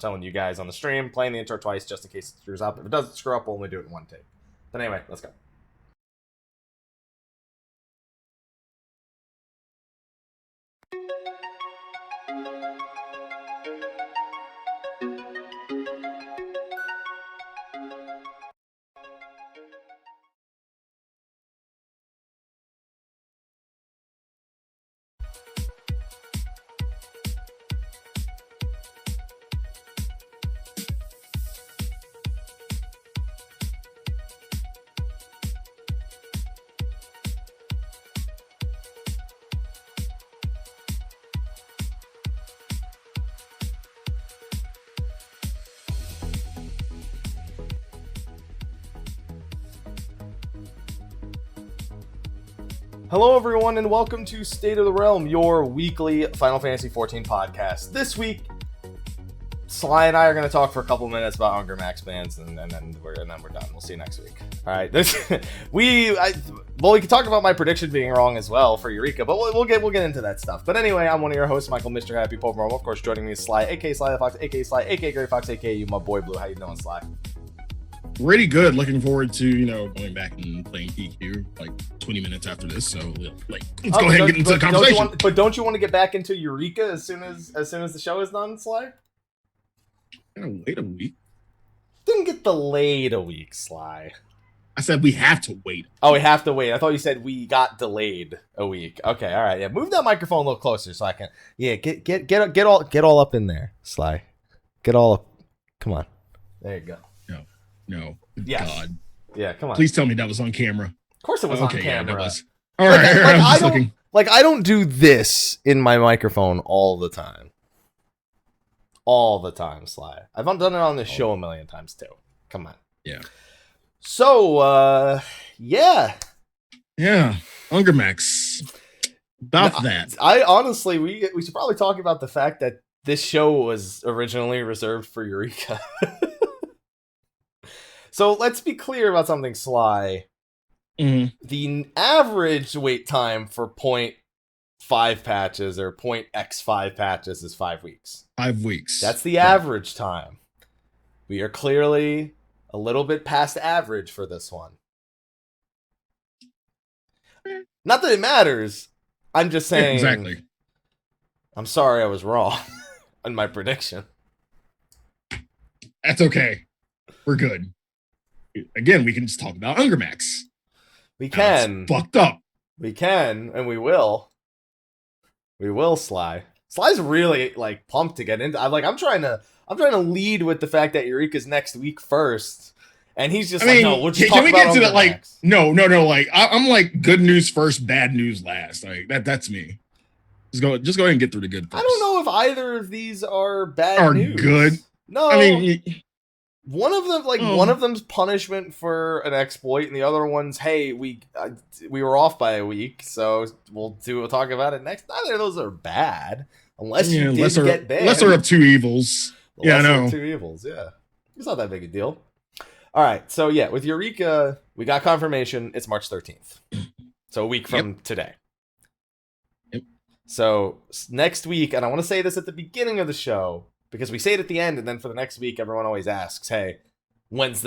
telling you guys on the stream, playing the intro twice just in case it screws up. If it doesn't screw up, we'll only do it in one take. But anyway, let's go. Hello everyone and welcome to State of the Realm, your weekly Final Fantasy XIV podcast. This week, Sly and I are going to talk for a couple minutes about Ungarmax bans, and then we're done. We'll see you next week. All right, we can talk about my prediction being wrong as well for Eureka, but we'll get into that stuff. But anyway, I'm one of your hosts, Michael, Mr. Happy Pope. Of course, joining me is Sly, aka Slythefox, aka Sligh, aka Greyfox, aka you, my boy Blue. How you doing, Sly? Pretty good. Looking forward to, going back and playing PQ like 20 minutes after this. So let's go ahead and get into the conversation. Don't you want to get back into Eureka as soon as the show is done, Sly? I'm gonna wait a week. Didn't get delayed a week, Sly. I said we have to wait. Oh, we have to wait. I thought you said we got delayed a week. Okay, all right. Yeah, move that microphone a little closer so I can. Yeah, get all up in there, Sly. Get all up. Come on. There you go. No. Yes. God. Yeah, come on. Please tell me that was on camera. Of course it was on camera. Yeah, that was. All right. I don't do this in my microphone all the time. All the time, Sly. I've done it on this show a million times too. Come on. Yeah. So, yeah. Yeah. Ungarmax. About that. I honestly, we should probably talk about the fact that this show was originally reserved for Eureka. So let's be clear about something, Sly. Mm-hmm. The average wait time for 0.5 patches or 0.x5 patches is 5 weeks. 5 weeks. That's the average time. We are clearly a little bit past average for this one. Not that it matters. I'm just saying. Exactly. I'm sorry I was wrong on my prediction. That's okay. We're good. Again, we can just talk about Ungarmax. We can. Fucked up. We can, and we will. We will, Sly. Sly's really pumped to get into. I'm trying to lead with the fact that Eureka's next week first, and he's just no. We'll just talk about get to that? Ungarmax. No. I'm like good news first, bad news last. That's me. Just go ahead and get through the good first. I don't know if either of these are bad news. Good. No. I mean. One of them, one of them's punishment for an exploit, and the other one's, hey, we were off by a week, so we'll talk about it next. Neither of those are bad, unless you did get banned. Lesser of two evils. I know. Two evils, yeah. It's not that big a deal. All right, so yeah, with Eureka, we got confirmation. It's March 13th, so a week from today. Yep. So next week, and I want to say this at the beginning of the show, because we say it at the end, and then for the next week, everyone always asks, hey, why is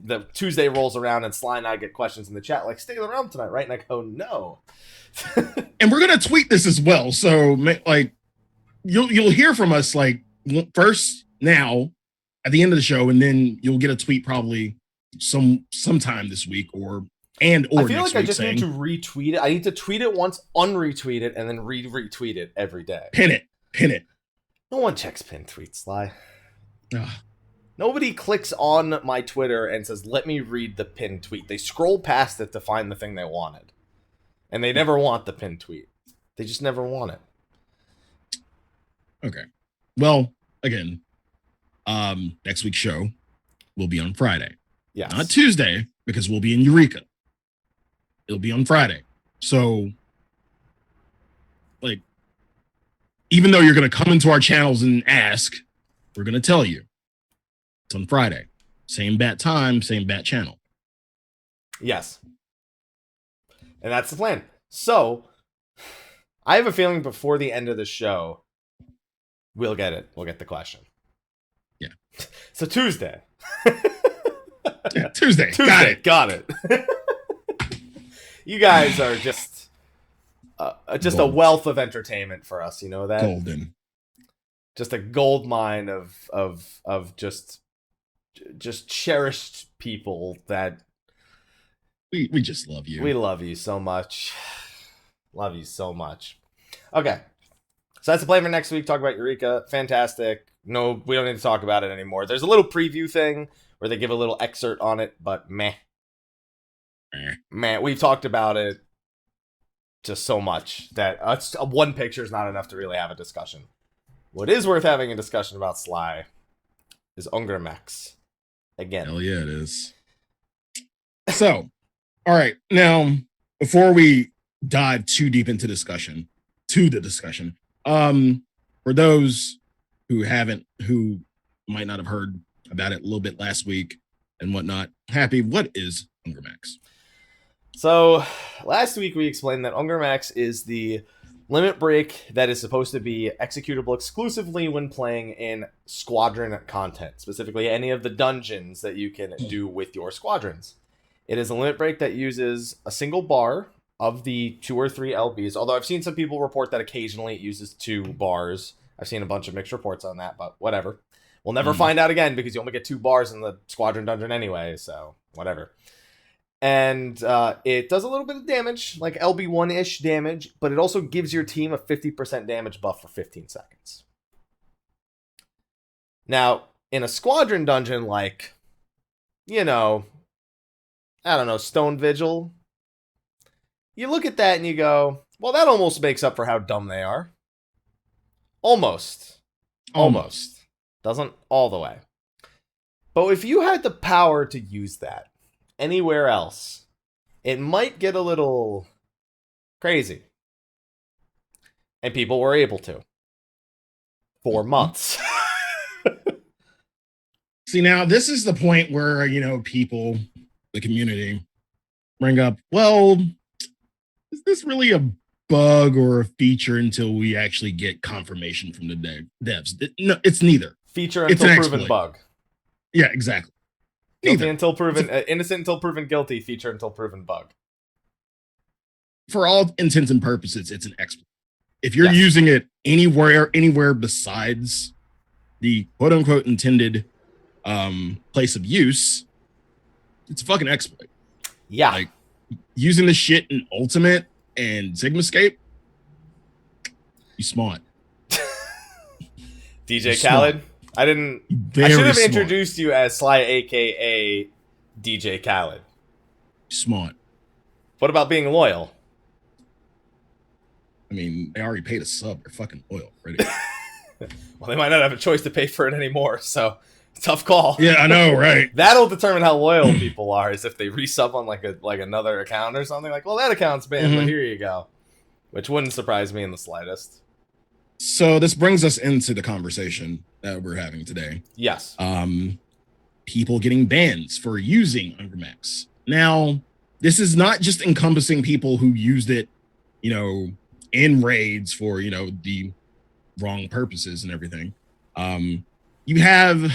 the Tuesday rolls around and Sly and I get questions in the chat like, stay around tonight, right? And I go, no. And we're going to tweet this as well. So you'll hear from us first now at the end of the show, and then you'll get a tweet probably sometime this week or I feel next like I week just need to retweet it. I need to tweet it once, unretweet it, and then retweet it every day. Pin it. No one checks pin tweets, Sly. Ugh. Nobody clicks on my Twitter and says, let me read the pin tweet. They scroll past it to find the thing they wanted. And they never want the pin tweet. They just never want it. Okay. Well, again, next week's show will be on Friday. Yes. Not Tuesday, because we'll be in Eureka. It'll be on Friday. So, even though you're going to come into our channels and ask, we're going to tell you. It's on Friday. Same bat time, same bat channel. Yes. And that's the plan. So, I have a feeling before the end of the show, we'll get it. We'll get the question. So Tuesday. Yeah, Tuesday. Got it. You guys are just a wealth of entertainment for us. You know that? Golden. Just a gold mine of just cherished people that we just love you. We love you so much. Love you so much. Okay. So that's the plan for next week. Talk about Eureka. Fantastic. No, we don't need to talk about it anymore. There's a little preview thing where they give a little excerpt on it, but meh. We've talked about it just so much that one picture is not enough to really have a discussion. What is worth having a discussion about Sly is Ungarmax. Again. Hell yeah, it is. So, all right. Now, before we dive too deep into the discussion, for those who might not have heard about it a little bit last week and whatnot, Happy, what is Ungarmax? So, last week we explained that Ungarmax is the limit break that is supposed to be executable exclusively when playing in squadron content, specifically any of the dungeons that you can do with your squadrons. It is a limit break that uses a single bar of the 2 or 3 LBs, although I've seen some people report that occasionally it uses 2 bars. I've seen a bunch of mixed reports on that, but whatever. We'll never find out again because you only get 2 bars in the squadron dungeon anyway, so whatever. And it does a little bit of damage, like LB1-ish damage, but it also gives your team a 50% damage buff for 15 seconds. Now, in a squadron dungeon like, Stone Vigil, you look at that and you go, well, that almost makes up for how dumb they are. Almost. Doesn't all the way. But if you had the power to use that anywhere else, it might get a little crazy. And people were able to. For months. See, now this is the point where, people, the community, bring up, well, is this really a bug or a feature until we actually get confirmation from the devs? No, it's neither. Feature until proven bug. Yeah, exactly. Guilty until proven, innocent until proven guilty, feature until proven bug. For all intents and purposes, it's an exploit. If you're using it anywhere besides the quote unquote intended place of use, it's a fucking exploit. Yeah. Like using the shit in Ultimate and Sigmascape, you smart. DJ Khaled? I should have introduced you as Sly, aka DJ Khaled. Smart. What about being loyal? I mean, they already paid a sub. They're fucking loyal. Ready? Well, they might not have a choice to pay for it anymore, so tough call. Yeah, I know, right? That'll determine how loyal people are, is if they resub on like another account or something. Like, well, that account's banned, but here you go. Which wouldn't surprise me in the slightest. So this brings us into the conversation that we're having today. Yes. People getting bans for using Ungarmax. Now, this is not just encompassing people who used it, in raids for, the wrong purposes and everything. You have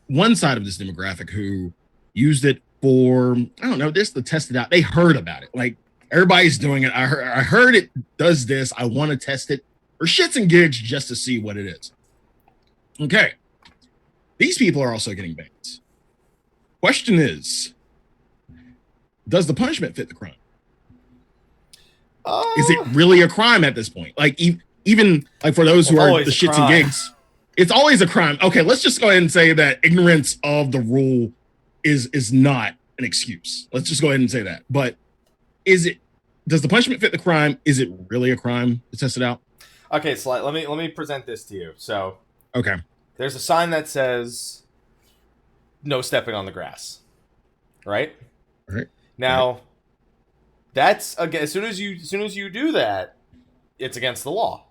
one side of this demographic who used it for, I don't know, this to test it out. They heard about it. Like, everybody's doing it. I heard it does this. I want to test it for shits and gigs just to see what it is. Okay. These people are also getting banned. Question is, does the punishment fit the crime? Is it really a crime at this point? Like, even like for those who are the shits and gigs, it's always a crime. Okay, let's just go ahead and say that ignorance of the rule is not an excuse. Let's just go ahead and say that. But does the punishment fit the crime? Is it really a crime to test it out? Okay, Sly, let me present this to you. So, okay, there's a sign that says "No stepping on the grass," right? Right. Now, that's as soon as you do that, it's against the law.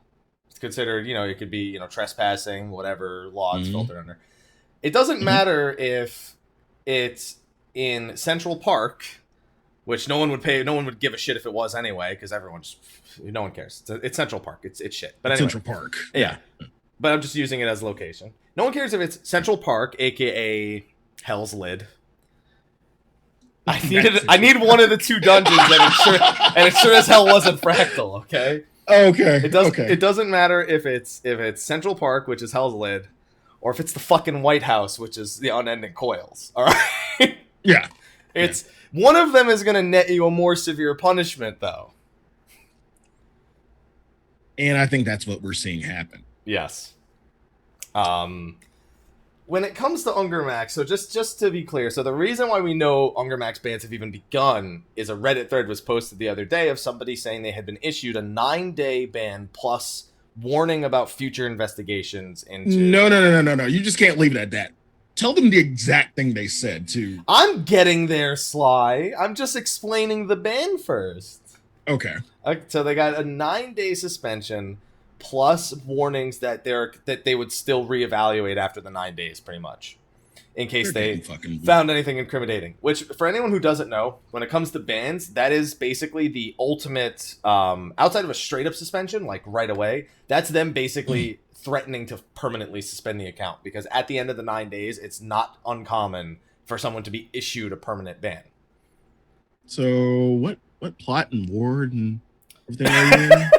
It's considered, it could be, trespassing, whatever law it's filtered under. It doesn't matter if it's in Central Park, which no one would give a shit if it was anyway, because no one cares. It's Central Park. It's shit. But anyway. Central Park. Yeah. but I'm just using it as location. No one cares if it's Central Park, aka Hell's Lid. I need one of the two dungeons, and it sure as hell wasn't Fractal. Okay. Okay. It doesn't matter if it's Central Park, which is Hell's Lid, or if it's the fucking White House, which is the Unending Coils. All right. Yeah. One of them is going to net you a more severe punishment, though. And I think that's what we're seeing happen. Yes. When it comes to Ungarmax, so just to be clear, so the reason why we know Ungarmax bans have even begun is a Reddit thread was posted the other day of somebody saying they had been issued a 9-day ban plus warning about future investigations into... No. You just can't leave it at that. Tell them the exact thing they said, too. I'm getting there, Sly. I'm just explaining the ban first. Okay. So they got a 9-day suspension plus warnings that they would still reevaluate after the 9 days, pretty much, in case they found anything incriminating. Which, for anyone who doesn't know, when it comes to bans, that is basically the ultimate, outside of a straight-up suspension, like right away, that's them basically threatening to permanently suspend the account, because at the end of the 9 days, it's not uncommon for someone to be issued a permanent ban. So, what plot and ward and everything are you in?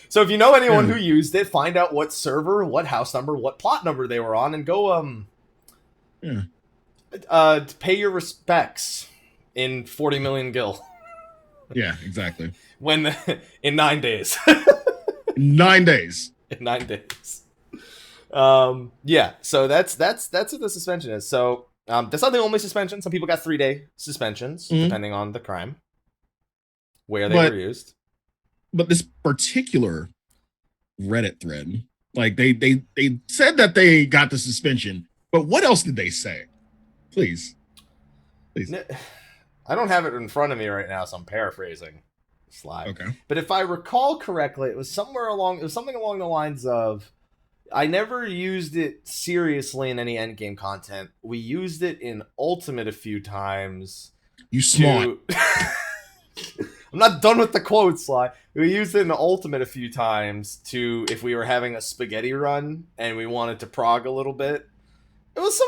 So if you know anyone who used it, find out what server, what house number, what plot number they were on, and go pay your respects in 40 million gil. Yeah, exactly. In 9 days. 9 days. In 9 days. Yeah. So that's what the suspension is. So that's not the only suspension. Some people got 3-day suspensions depending on the crime, where they were used. But this particular Reddit thread, like they said that they got the suspension, but what else did they say? Please. I don't have it in front of me right now, so I'm paraphrasing. Sly. Okay. But if I recall correctly, it was something along the lines of, I never used it seriously in any endgame content. We used it in Ultimate a few times. You smart. I'm not done with the quote, Sly. We used it in Ultimate a few times if we were having a spaghetti run and we wanted to prog a little bit. It was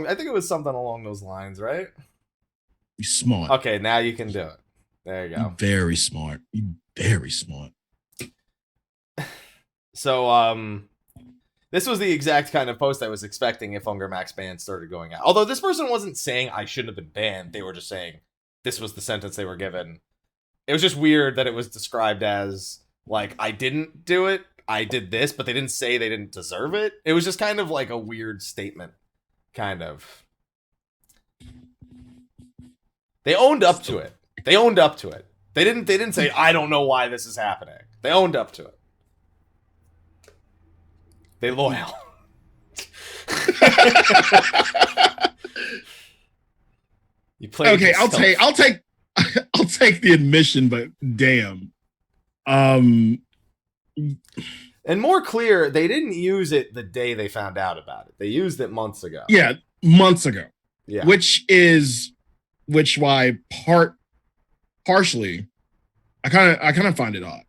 I think it was something along those lines, right? You smart. Okay, now you can do it. There you go. You very smart. You very smart. So, this was the exact kind of post I was expecting if Ungarmax bans started going out. Although this person wasn't saying I shouldn't have been banned. They were just saying this was the sentence they were given. It was just weird that it was described as, like, I didn't do it, I did this, but they didn't say they didn't deserve it. It was just kind of like a weird statement, kind of. They owned up to it. They didn't say, I don't know why this is happening. They owned up to it. They loyal. You play. Okay, I'll take the admission, but damn. And more clear, they didn't use it the day they found out about it. They used it months ago. Yeah, months ago. Yeah. Partially, I kind of find it odd.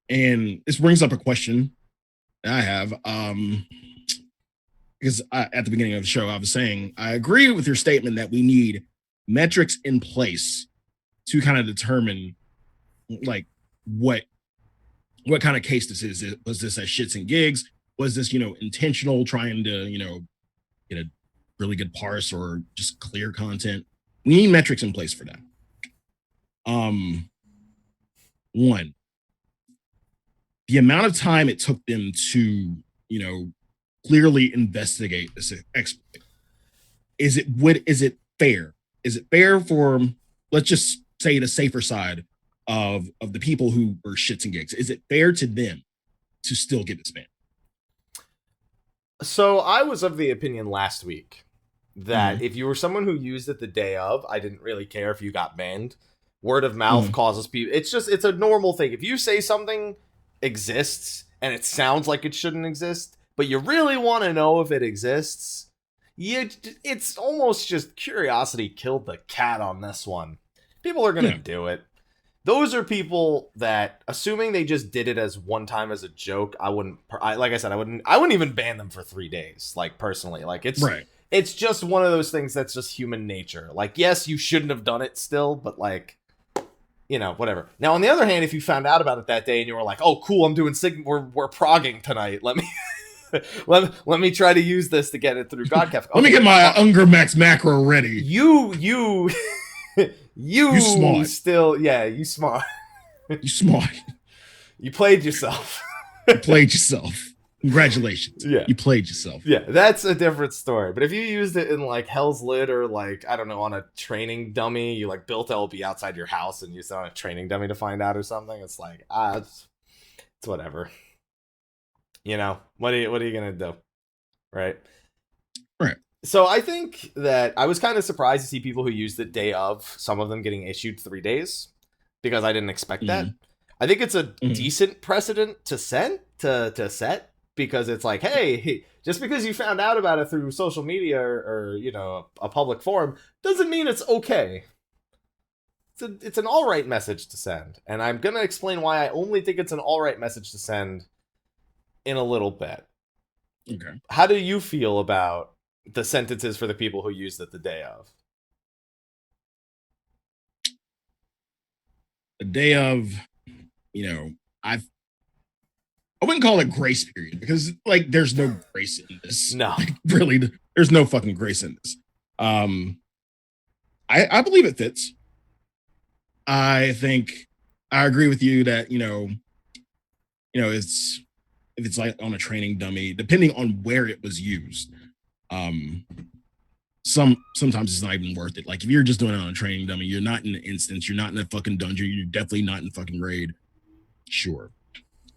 And this brings up a question that I have. Because at the beginning of the show, I was saying, I agree with your statement that we need metrics in place to kind of determine, like, what kind of case this is. Was this a shits and gigs? Was this, intentional, trying to, get a really good parse or just clear content? We need metrics in place for that. One, the amount of time it took them to, clearly investigate this exploit. Is it fair? Is it fair for, let's just say, the safer side of the people who were shits and gigs? Is it fair to them to still get this ban? So I was of the opinion last week that if you were someone who used it the day of, I didn't really care if you got banned. Word of mouth causes people. It's a normal thing. If you say something exists and it sounds like it shouldn't exist, but you really want to know if it exists, it's almost just curiosity killed the cat on this one. People are going to do it. those are people that, assuming they just did it as one time as a joke, I wouldn't even ban them for 3 days. Like, personally, like it's just one of those things that's just human nature. Like, yes, you shouldn't have done it still, but like, whatever. Now, on the other hand, if you found out about it that day and you were like, oh, cool, I'm doing we're progging tonight. Let me let me try to use this to get it through God Kifca. Okay. Let me get my Ungarmax macro ready. You smart. Still, yeah, you smart. You smart. You played yourself. You played yourself. Congratulations. Yeah. You played yourself. Yeah, that's a different story. But if you used it in like Hell's Lit or like, I don't know, on a training dummy, you like built LB outside your house and used it on a training dummy to find out or something, it's like, it's whatever. What are you gonna do? Right. So I think that I was kind of surprised to see people who used it day of, some of them getting issued 3 days, because I didn't expect that. I think it's a decent precedent to set, because it's like, hey, just because you found out about it through social media or a public forum doesn't mean it's okay. It's an all right message to send, and I'm gonna explain why I only think it's an all right message to send in a little bit. Okay. How do you feel about the sentences for the people who used it the day of? The day of, I wouldn't call it grace period, because like there's no grace in this. No. Like, really, there's no fucking grace in this. I believe it fits. I think I agree with you that, it's, if it's like on a training dummy, depending on where it was used, sometimes it's not even worth it. Like if you're just doing it on a training dummy, you're not in an instance, you're not in a fucking dungeon, you're definitely not in fucking raid. Sure.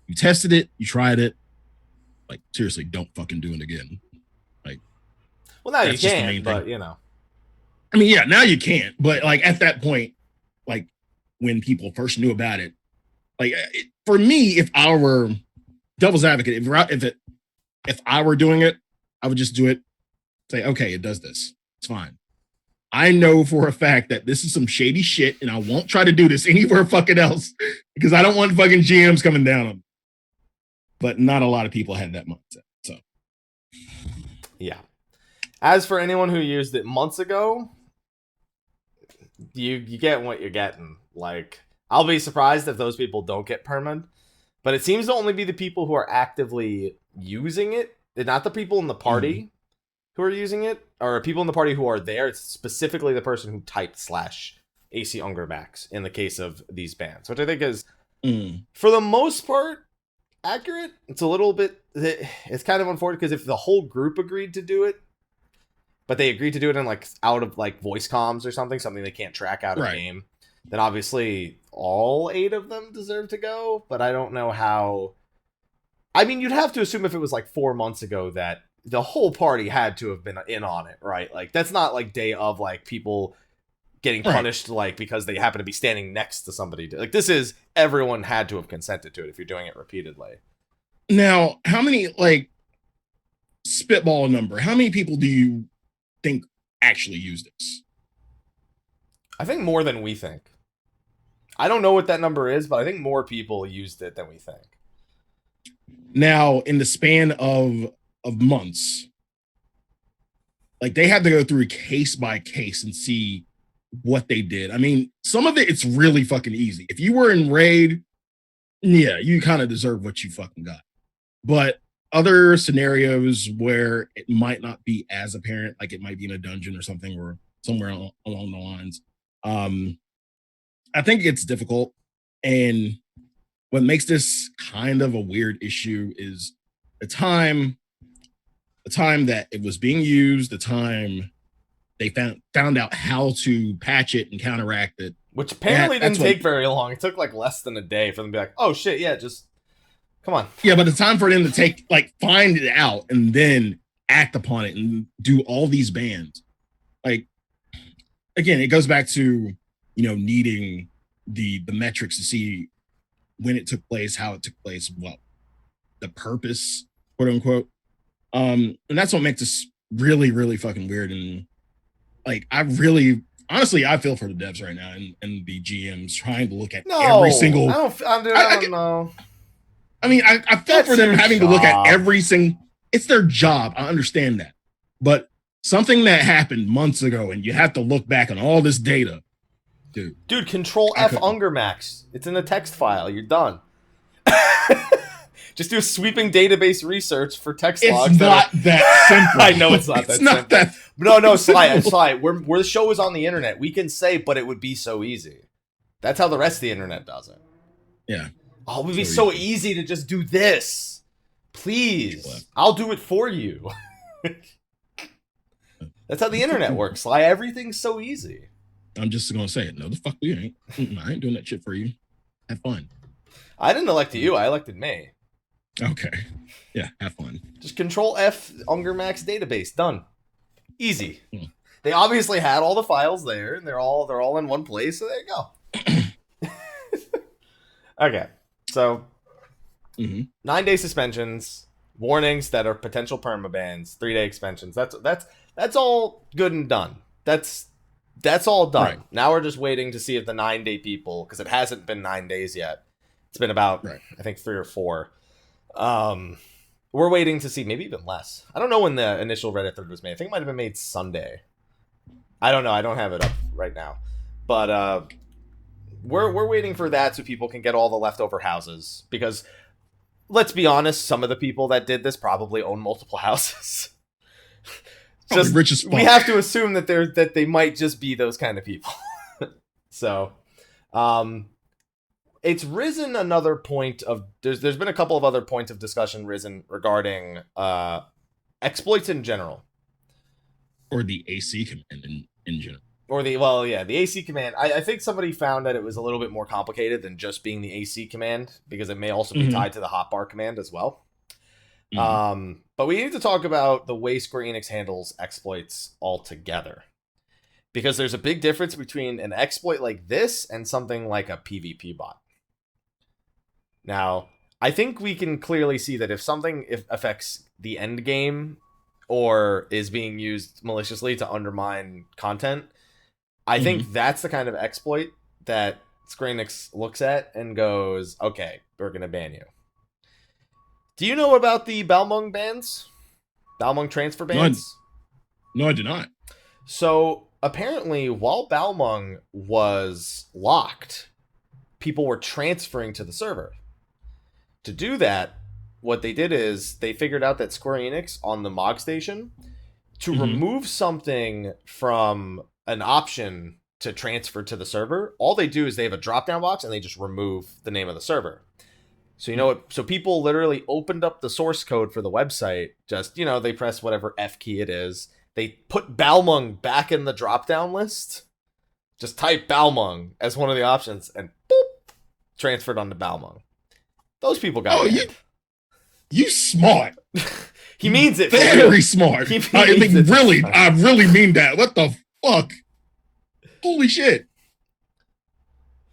You tested it, you tried it. Like, seriously, don't fucking do it again. Like, well, now you can, but I mean, yeah, now you can't. But like at that point, like when people first knew about it, like for me, if I were devil's advocate, if I were doing it, I would just do it. Say, okay, it does this. It's fine. I know for a fact that this is some shady shit, and I won't try to do this anywhere fucking else because I don't want fucking GMs coming down on me. But not a lot of people had that mindset. So, yeah. As for anyone who used it months ago, you get what you're getting. Like, I'll be surprised if those people don't get permanent, but it seems to only be the people who are actively using it, not the people in the party who are using it, or people in the party who are there. It's specifically the person who typed /AC Ungarmax in the case of these bans, which I think is, for the most part, accurate. It's a little bit, it's kind of unfortunate because if the whole group agreed to do it, but they agreed to do it in like out of like voice comms or something they can't track out of game, then obviously all 8 of them deserve to go. But I don't know how. I mean, you'd have to assume if it was like 4 months ago that the whole party had to have been in on it, right? Like that's not like day of like people getting punished like because they happen to be standing next to somebody. Like this is everyone had to have consented to it if you're doing it repeatedly. Now, how many, like, spitball number, how many people do you think actually use this? I think more than we think. I don't know what that number is, but I think more people used it than we think. Now, in the span of months, like they had to go through case by case and see what they did. I mean, some of it's really fucking easy. If you were in raid, yeah, you kind of deserve what you fucking got. But other scenarios where it might not be as apparent, like it might be in a dungeon or something or somewhere along the lines, I think it's difficult. And what makes this kind of a weird issue is the time that it was being used, the time they found out how to patch it and counteract it. Which apparently didn't take very long. It took like less than a day for them to be like, oh shit, yeah, just come on. Yeah, but the time for them to find it out and then act upon it and do all these bans. Like, again, it goes back to, needing the metrics to see when it took place, how it took place, what the purpose, quote unquote. And that's what makes this really, really fucking weird. And like, I really honestly, I feel for the devs right now and the GMs trying to look at No, every single. I don't know. I mean, I feel for them having to look at every single. It's their job. I understand that, but something that happened months ago, and you have to look back on all this data, dude. Control F Ungarmax. It's in a text file. You're done. Just do a sweeping database research for text logs. It's not that simple. I know it's not that simple. Not that. No, Sly. Where the show is on the internet, we can say, but it would be so easy. That's how the rest of the internet does it. Yeah. Oh, it would be so easy to just do this. Please. I'll do it for you. That's how the internet works, Sly. Everything's so easy. I'm just going to say it. No, the fuck we ain't. I ain't doing that shit for you. Have fun. I didn't elect you. I elected me. Okay. Yeah, have fun. Just Control F Ungarmax database. Done. Easy. They obviously had all the files there, and they're all in one place, so there you go. Okay. So 9-day suspensions, warnings that are potential permabans, 3-day expansions. That's all good and done. That's all done. Right. Now we're just waiting to see if the 9-day people, because it hasn't been 9 days yet. It's been about I think 3 or 4. We're waiting to see, maybe even less. I don't know when the initial Reddit thread was made. I think it might have been made Sunday. I don't know. I don't have it up right now. But we're waiting for that so people can get all the leftover houses. Because, let's be honest, some of the people that did this probably own multiple houses. Just rich as fuck. We have to assume that they might just be those kind of people. So, it's risen another point of there's been a couple of other points of discussion risen regarding exploits in general, or the AC command in general, or the AC command. I think somebody found that it was a little bit more complicated than just being the AC command, because it may also be tied to the hotbar command as well. But we need to talk about the way Square Enix handles exploits altogether, because there's a big difference between an exploit like this and something like a PvP bot. Now, I think we can clearly see that if something affects the end game or is being used maliciously to undermine content, I think that's the kind of exploit that Square Enix looks at and goes, okay, we're going to ban you. Do you know about the Balmung bans? Balmung transfer bans? No, I do not. So, apparently, while Balmung was locked, people were transferring to the server. To do that, what they did is they figured out that Square Enix on the Mog Station, to remove something from an option to transfer to the server, all they do is they have a drop-down box and they just remove the name of the server. So, so people literally opened up the source code for the website, just, they press whatever F key it is. They put Balmung back in the drop-down list, just type Balmung as one of the options, and boop, transferred onto Balmung. Those people got it. You smart. He means it. Very smart. I really mean that. What the fuck? Holy shit.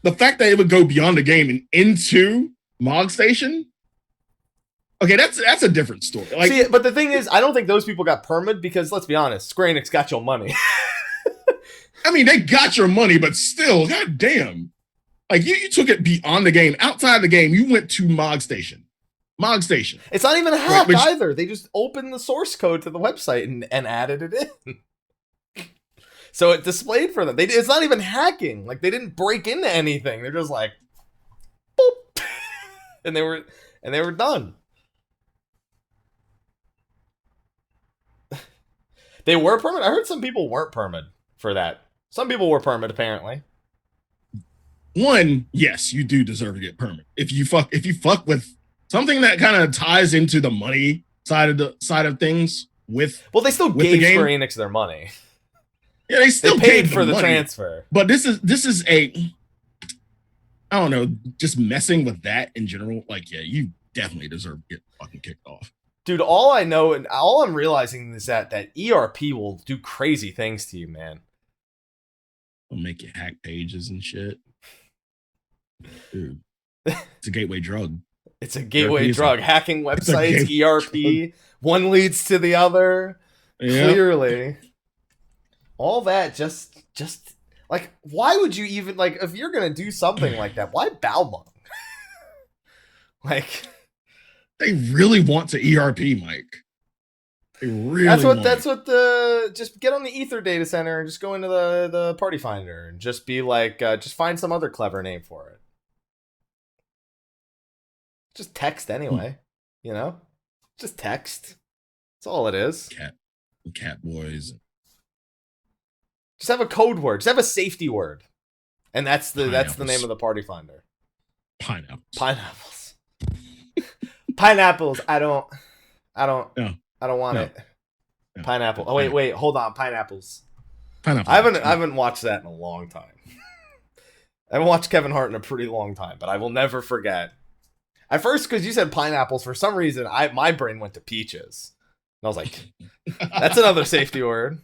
The fact that it would go beyond the game and into Mog Station? Okay, that's a different story. See, but the thing is, I don't think those people got permid because, let's be honest, Square Enix got your money. I mean, they got your money, but still, goddamn. Like, you took it beyond the game. Outside the game, you went to Mog Station. Mog Station. It's not even a hack either. They just opened the source code to the website and added it in. So it displayed for them. It's not even hacking. Like, they didn't break into anything. They're just like, boop. and they were done. They were permit. I heard some people weren't permit for that. Some people were permit, apparently. One, yes, you do deserve to get permit. If you fuck with something that kind of ties into the money side of things with they still gave Square Enix their money. Yeah, they still paid for the transfer. But this is I don't know, just messing with that in general. Like, yeah, you definitely deserve to get fucking kicked off. Dude, all I know and all I'm realizing is that ERP will do crazy things to you, man. It'll make you hack pages and shit. Dude, it's a gateway drug. It's a gateway drug. Hacking websites, ERP, one leads to the other. Yep. Clearly. All that just Like, why would you even, like, if you're gonna do something like that, why Balmung? Like, they really want to ERP, Mike. They really that's what the, just get on the Ether data center and just go into the party finder and just be like, just find some other clever name for it. Just text anyway, you know? Just text. That's all it is. Cat boys. Just have a code word. Just have a safety word. And that's the name of the party finder. Pineapples. Pineapples. I don't want it. No. Pineapple. Oh wait, hold on. Pineapples. Pineapple. I haven't watched that in a long time. I haven't watched Kevin Hart in a pretty long time, but I will never forget. At first, because you said pineapples, for some reason, my brain went to peaches. And I was like, that's another safety word.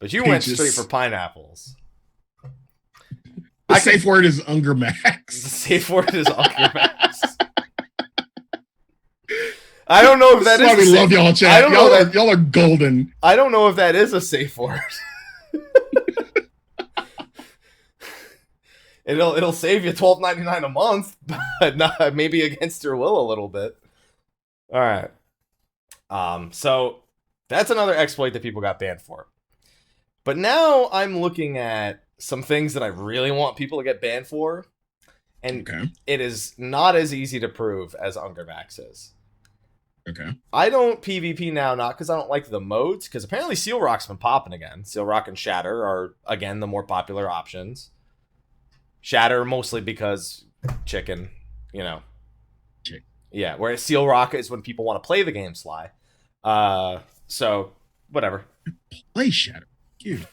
But you went straight for pineapples. The safe word is Ungarmax. The safe word is Ungarmax. I don't know if that is. We love y'all, chat. Y'all are golden. I don't know if that is a safe word. It'll save you $12.99 a month, but not, maybe against your will a little bit. All right. So that's another exploit that people got banned for. But now I'm looking at some things that I really want people to get banned for, and it is not as easy to prove as Ungarmax is. Okay. I don't PvP now, not because I don't like the modes, because apparently Seal Rock's been popping again. Seal Rock and Shatter are, again, the more popular options. Shatter mostly because chicken, you know. Chick. Yeah, whereas Seal Rock is when people want to play the game Sly. So, whatever. Play Shatter. Dude.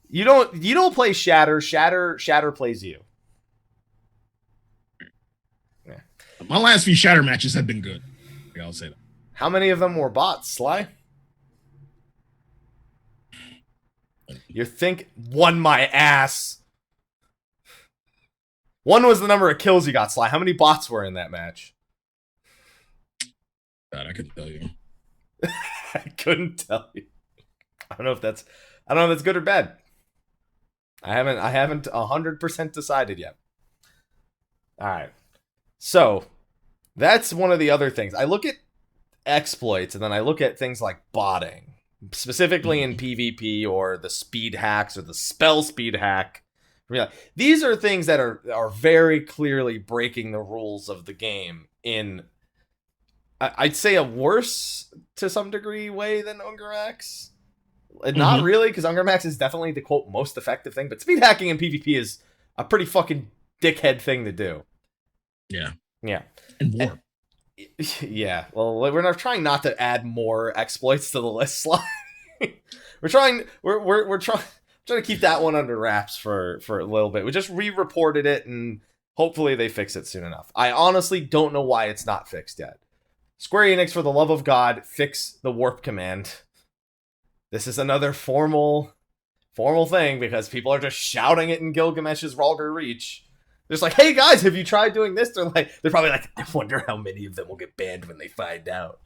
You don't play Shatter. Shatter plays you. Yeah. My last few Shatter matches have been good. I'll say that. How many of them were bots, Sly? You think one my ass. One was the number of kills you got, Sly. How many bots were in that match? God, I couldn't tell you. I couldn't tell you. I don't know if that's good or bad. I haven't 100% decided yet. All right. So, that's one of the other things. I look at exploits and then I look at things like botting, specifically in PvP or the speed hacks or the spell speed hack. These are things that are very clearly breaking the rules of the game in, I'd say, a worse, to some degree, way than Ungarmax. Not really, because Ungarmax is definitely the, quote, most effective thing, but speed hacking in PvP is a pretty fucking dickhead thing to do. Yeah. Yeah. And warp. Yeah. Well, we're not trying not to add more exploits to the list, Sly. we're trying to keep that one under wraps for a little bit. We just re-reported it, and hopefully they fix it soon enough. I honestly don't know why it's not fixed yet. Square Enix, for the love of God, fix the warp command. This is another formal thing, because people are just shouting it in Gilgamesh's Rhalgr Reach. They're just like, hey guys, have you tried doing this? They're probably like, I wonder how many of them will get banned when they find out.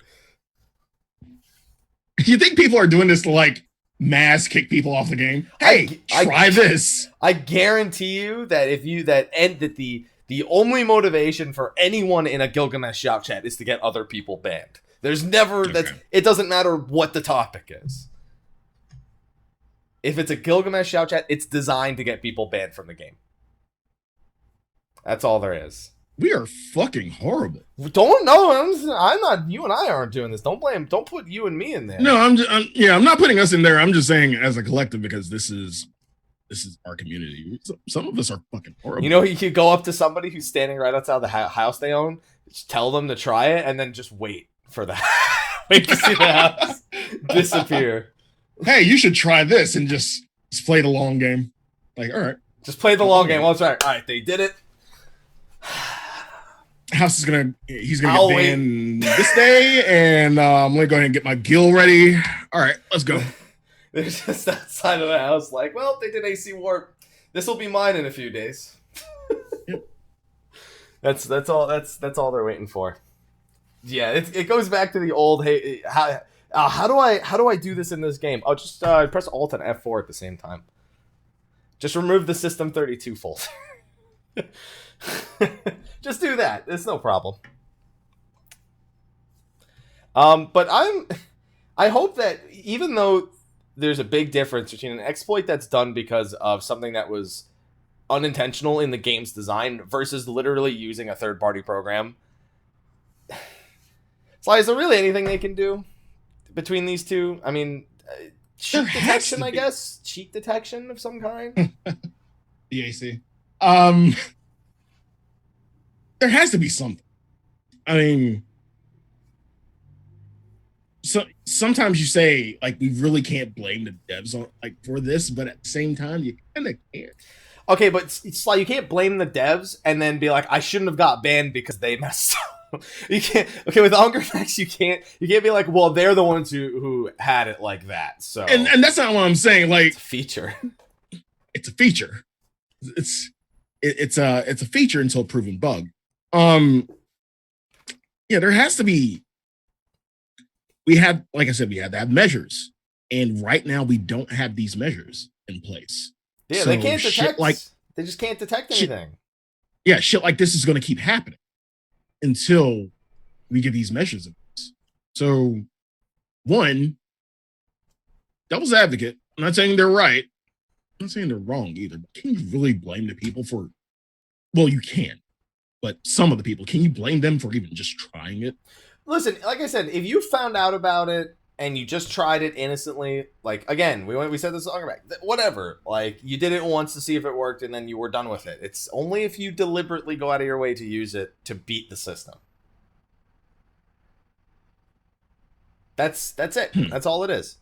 You think people are doing this to, like, mass kick people off the game? Hey, try this. I guarantee you that the only motivation for anyone in a Gilgamesh shout chat is to get other people banned. There's never it doesn't matter what the topic is. If it's a Gilgamesh shout chat, it's designed to get people banned from the game. That's all there is. We are fucking horrible. I'm not. You and I aren't doing this. Don't put you and me in there. No, I'm not putting us in there. I'm just saying as a collective, because this is our community. Some of us are fucking horrible. You know, you could go up to somebody who's standing right outside the house they own, just tell them to try it, and then just wait for that. Wait to see the house disappear. Hey, you should try this and just play the long game. Like, all right, just play the long game. Well, it's all right. All right, they did it. House is he's gonna get banned this day, and I'm gonna go ahead and get my gill ready. All right, let's go. They're just outside of the house, like, well, they did AC warp. This will be mine in a few days. Yep. That's all they're waiting for. Yeah, it goes back to the old, hey, how do I do this in this game? I'll just press Alt and F4 at the same time. Just remove the System 32 folder. Just do that. It's no problem. But I hope that even though there's a big difference between an exploit that's done because of something that was unintentional in the game's design versus literally using a third-party program. Sly, is there really anything they can do between these two? I mean, cheat detection, I guess? Cheat detection of some kind? DAC. There has to be something. I mean, so sometimes you say, like, we really can't blame the devs on, like, for this, but at the same time, you kind of can't. Okay, but Sly, you can't blame the devs and then be like, I shouldn't have got banned because they messed up. You can't. Okay, with Ungarmax, you can't be like, well, they're the ones who had it like that. So and that's not what I'm saying. Like, it's a feature. It's a feature. It's a feature until proven bug. Yeah, there has to be. We have, like I said, we had to have measures, and right now we don't have these measures in place. Yeah, so they can't detect. Like, they just can't detect anything. Shit like this is going to keep happening until we get these measures in place. So, one, devil's advocate. I'm not saying they're right. I'm not saying they're wrong either. But can you really blame the people for? Well, you can, but some of the people, can you blame them for even just trying it? Listen, like I said, if you found out about it and you just tried it innocently, like, again, we said this on back, whatever, like, you did it once to see if it worked and then you were done with it. It's only if you deliberately go out of your way to use it to beat the system. That's it. That's all it is.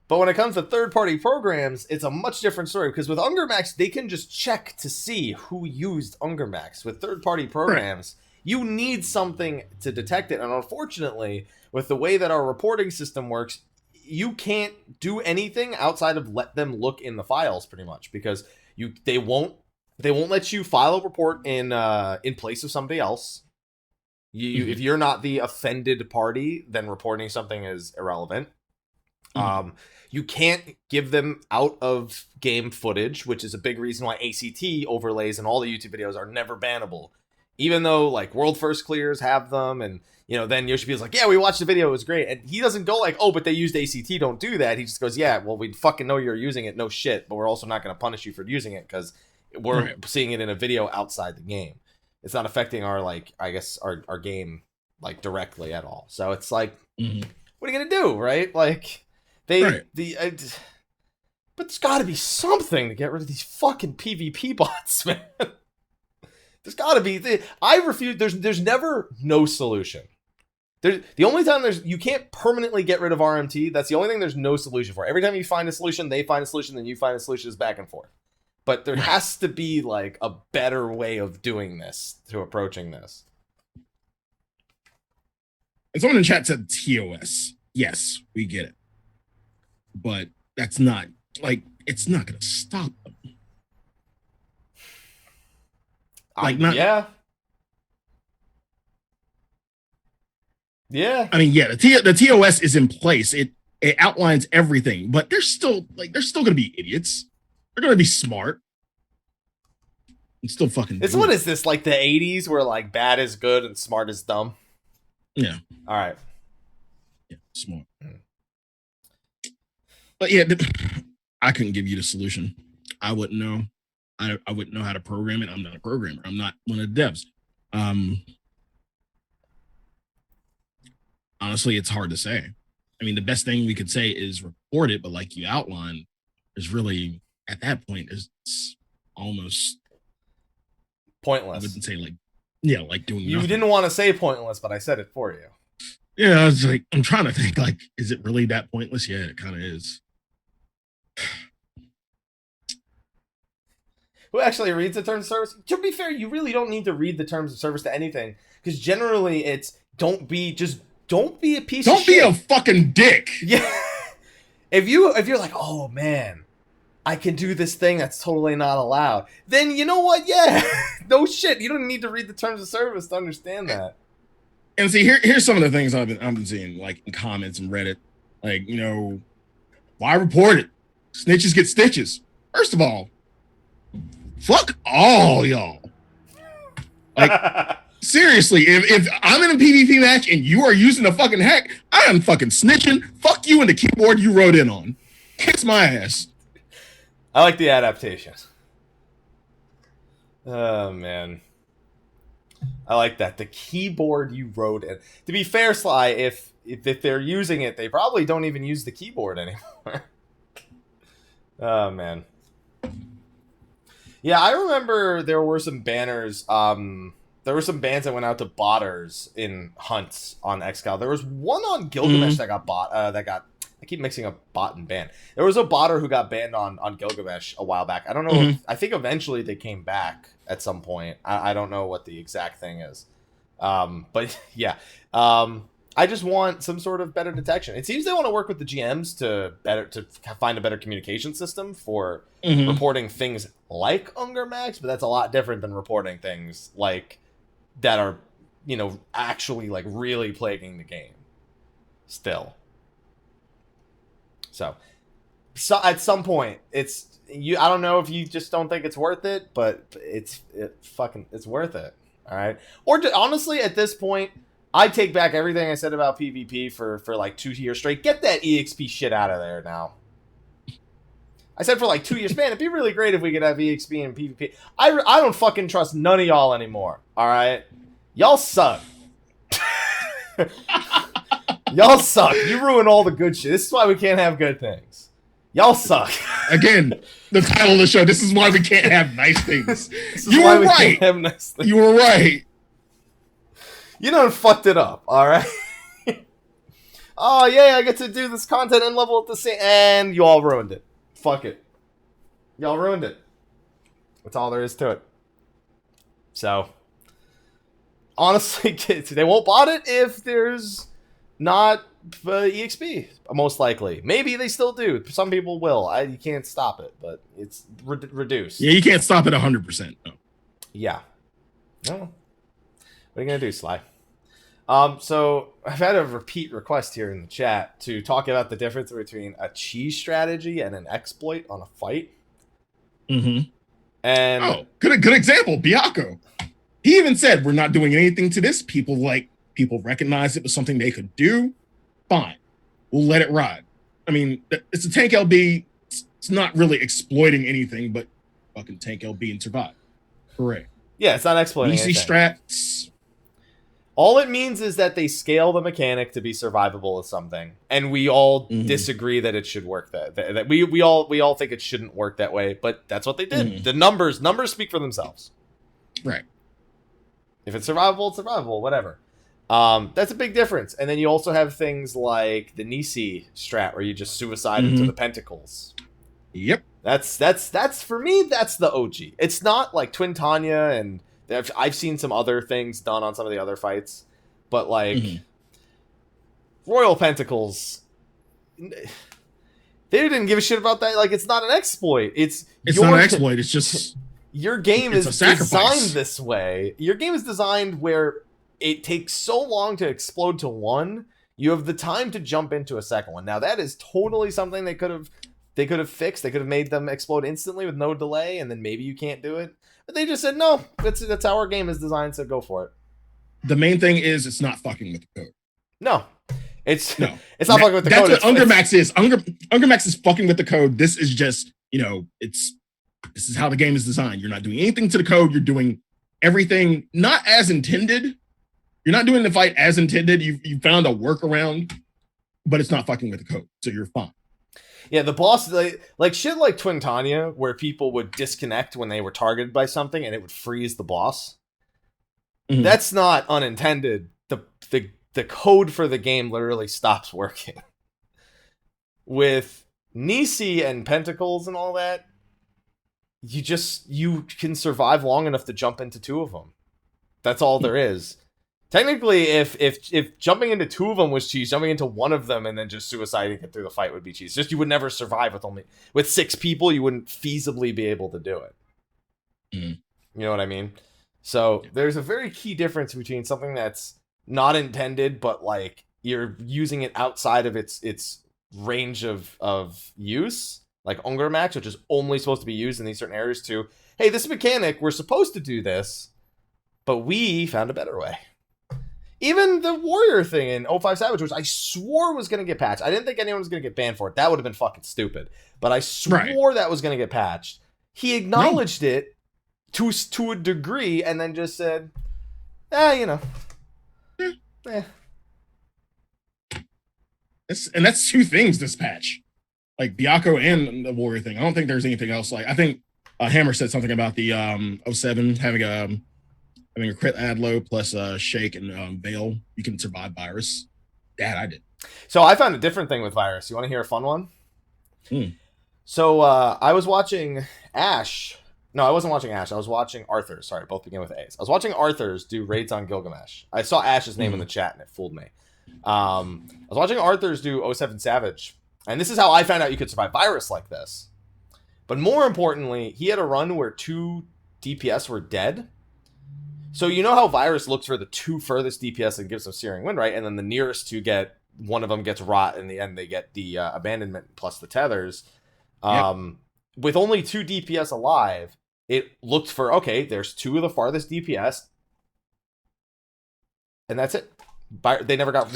But when it comes to third-party programs, it's a much different story, because with Ungarmax, they can just check to see who used Ungarmax. With third-party programs, you need something to detect it, and unfortunately, with the way that our reporting system works, you can't do anything outside of let them look in the files, pretty much, because they won't let you file a report in place of somebody else. If you're not the offended party, then reporting something is irrelevant. You can't give them out of game footage, which is a big reason why ACT overlays in all the YouTube videos are never bannable. Even though, like, World First Clears have them, and, you know, then Yoshipi's like, yeah, we watched the video, it was great. And he doesn't go like, oh, but they used ACT, don't do that. He just goes, yeah, well, we fucking know you're using it, no shit, but we're also not going to punish you for using it, because we're seeing it in a video outside the game. It's not affecting our, like, I guess, our game, like, directly at all. So it's like, what are you going to do, right? Like, but there's got to be something to get rid of these fucking PvP bots, man. There's got to be. I refuse. There's never no solution. The only time you can't permanently get rid of RMT. That's the only thing there's no solution for. Every time you find a solution, they find a solution, then you find a solution. It's back and forth. But there has to be, like, a better way of doing this, to approaching this. And someone in chat said TOS. Yes, we get it. But that's not, like, it's not going to stop them. Like, yeah. I mean, yeah, the TOS is in place. It outlines everything, but they're still going to be idiots. They're going to be smart. And still fucking. What is this, like the 80s where, like, bad is good and smart is dumb? Yeah. All right. Yeah, smart. But yeah, I couldn't give you the solution. I wouldn't know. I wouldn't know how to program it. I'm not a programmer. I'm not one of the devs. Honestly, it's hard to say. I mean, the best thing we could say is report it, but like you outlined, there's really, at that point, it's almost pointless. I wouldn't say like doing You nothing. didn't want to say pointless, but I said it for you. Yeah, I was like, I'm trying to think, like, is it really that pointless? Yeah, it kind of is. Who actually reads the terms of service? To be fair, you really don't need to read the terms of service to anything, because generally it's don't be a piece of shit. Don't be a fucking dick. Yeah. If you're like, oh man, I can do this thing that's totally not allowed, then you know what? Yeah, no shit. You don't need to read the terms of service to understand that. And see, here's some of the things I've been seeing, like, in comments and Reddit, like, you know, why report it? Snitches get stitches. First of all, fuck all y'all. Like, seriously, if I'm in a PvP match and you are using a fucking hack, I am fucking snitching. Fuck you and the keyboard you wrote in on. Kiss my ass. I like the adaptation. Oh, man. I like that. The keyboard you wrote in. To be fair, Sly, if they're using it, they probably don't even use the keyboard anymore. Oh, man. Yeah, I remember there were some banners. There were some bans that went out to botters in hunts on Excal. There was one on Gilgamesh that got I keep mixing up bot and ban. There was a botter who got banned on Gilgamesh a while back. I don't know. I think eventually they came back at some point. I don't know what the exact thing is. But yeah. I just want some sort of better detection. It seems they want to work with the GMs to find a better communication system for reporting things like Ungarmax, but that's a lot different than reporting things like that are, actually like really plaguing the game still. So at some point it's I don't know if you just don't think it's worth it, but it's worth it. All right. Or honestly, at this point, I take back everything I said about PvP for like 2 years straight. Get that EXP shit out of there now. I said for like 2 years, man, it'd be really great if we could have EXP and PvP. I don't fucking trust none of y'all anymore. All right, y'all suck. Y'all suck. You ruin all the good shit. This is why we can't have good things. Y'all suck. Again, the title of the show. This is why we can't have nice things. You were right. Have nice things. You were right. You done fucked it up. All right. Oh yeah, I get to do this content and level at the same, and you all ruined it. Fuck it. Y'all ruined it. That's all there is to it. So, honestly, they won't bot it if there's not EXP, most likely. Maybe they still do. Some people will. You can't stop it, but it's reduced. Yeah, you can't stop it 100%. No. Yeah. No. What are you going to do, Sly? So I've had a repeat request here in the chat to talk about the difference between a cheese strategy and an exploit on a fight. And good example, Biako. He even said, we're not doing anything to this. People recognize it was something they could do. Fine. We'll let it ride. I mean, it's a tank LB. It's not really exploiting anything, but fucking tank LB and survive. Correct. Yeah, it's not exploiting easy strats. All it means is that they scale the mechanic to be survivable as something, and we all disagree that it should work that we all think it shouldn't work that way, but that's what they did. The numbers speak for themselves. Right. If it's survivable, it's survivable, whatever. That's a big difference. And then you also have things like the Nisi strat where you just suicide into the pentacles. Yep. That's for me, that's the OG. It's not like Twin Tanya, and I've seen some other things done on some of the other fights, but like Royal Pentacles, they didn't give a shit about that. Like, it's not an exploit. It's not an exploit. It's just your game is designed this way. Your game is designed where it takes so long to explode to one, you have the time to jump into a second one. Now that is totally something they could have fixed. They could have made them explode instantly with no delay, and then maybe you can't do it. But they just said, no, that's how our game is designed, so go for it. The main thing is it's not fucking with the code. No. It's not fucking with the code. That's what Ungarmax is. Ungarmax is fucking with the code. This is just, this is how the game is designed. You're not doing anything to the code. You're doing everything not as intended. You're not doing the fight as intended. You found a workaround, but it's not fucking with the code, so you're fine. Yeah, the boss, like shit like Twin Tanya, where people would disconnect when they were targeted by something and it would freeze the boss. That's not unintended. The code for the game literally stops working. With Nisi and Pentacles and all that, you can survive long enough to jump into two of them. That's all there is. Technically, if jumping into two of them was cheese, jumping into one of them and then just suiciding it through the fight would be cheese. Just you would never survive with 6 people. You wouldn't feasibly be able to do it. You know what I mean? So there's a very key difference between something that's not intended, but like you're using it outside of its range of use, like Ungarmax, which is only supposed to be used in these certain areas to, hey, this mechanic, we're supposed to do this, but we found a better way. Even the warrior thing in 05 Savage, which I swore was going to get patched. I didn't think anyone was going to get banned for it. That would have been fucking stupid. But I swore that was going to get patched. He acknowledged it to a degree and then just said, you know. And that's two things this patch. Like Biako and the warrior thing. I don't think there's anything else. Like I think Hammer said something about the 07 having a crit ad low plus shake and veil. You can survive virus. That I did. So I found a different thing with virus. You want to hear a fun one? So I was watching Ash. No, I wasn't watching Ash. I was watching Arthur's. Sorry, both begin with A's. I was watching Arthur's do raids on Gilgamesh. I saw Ash's name in the chat and it fooled me. I was watching Arthur's do 07 Savage. And this is how I found out you could survive virus like this. But more importantly, he had a run where 2 DPS were dead. So you know how virus looks for the 2 furthest DPS and gives them Searing Wind, right? And then the nearest 2 get, one of them gets rot. In the end, they get the abandonment plus the tethers. With only 2 DPS alive, it looked for, okay, there's 2 of the farthest DPS. And that's it. They never got,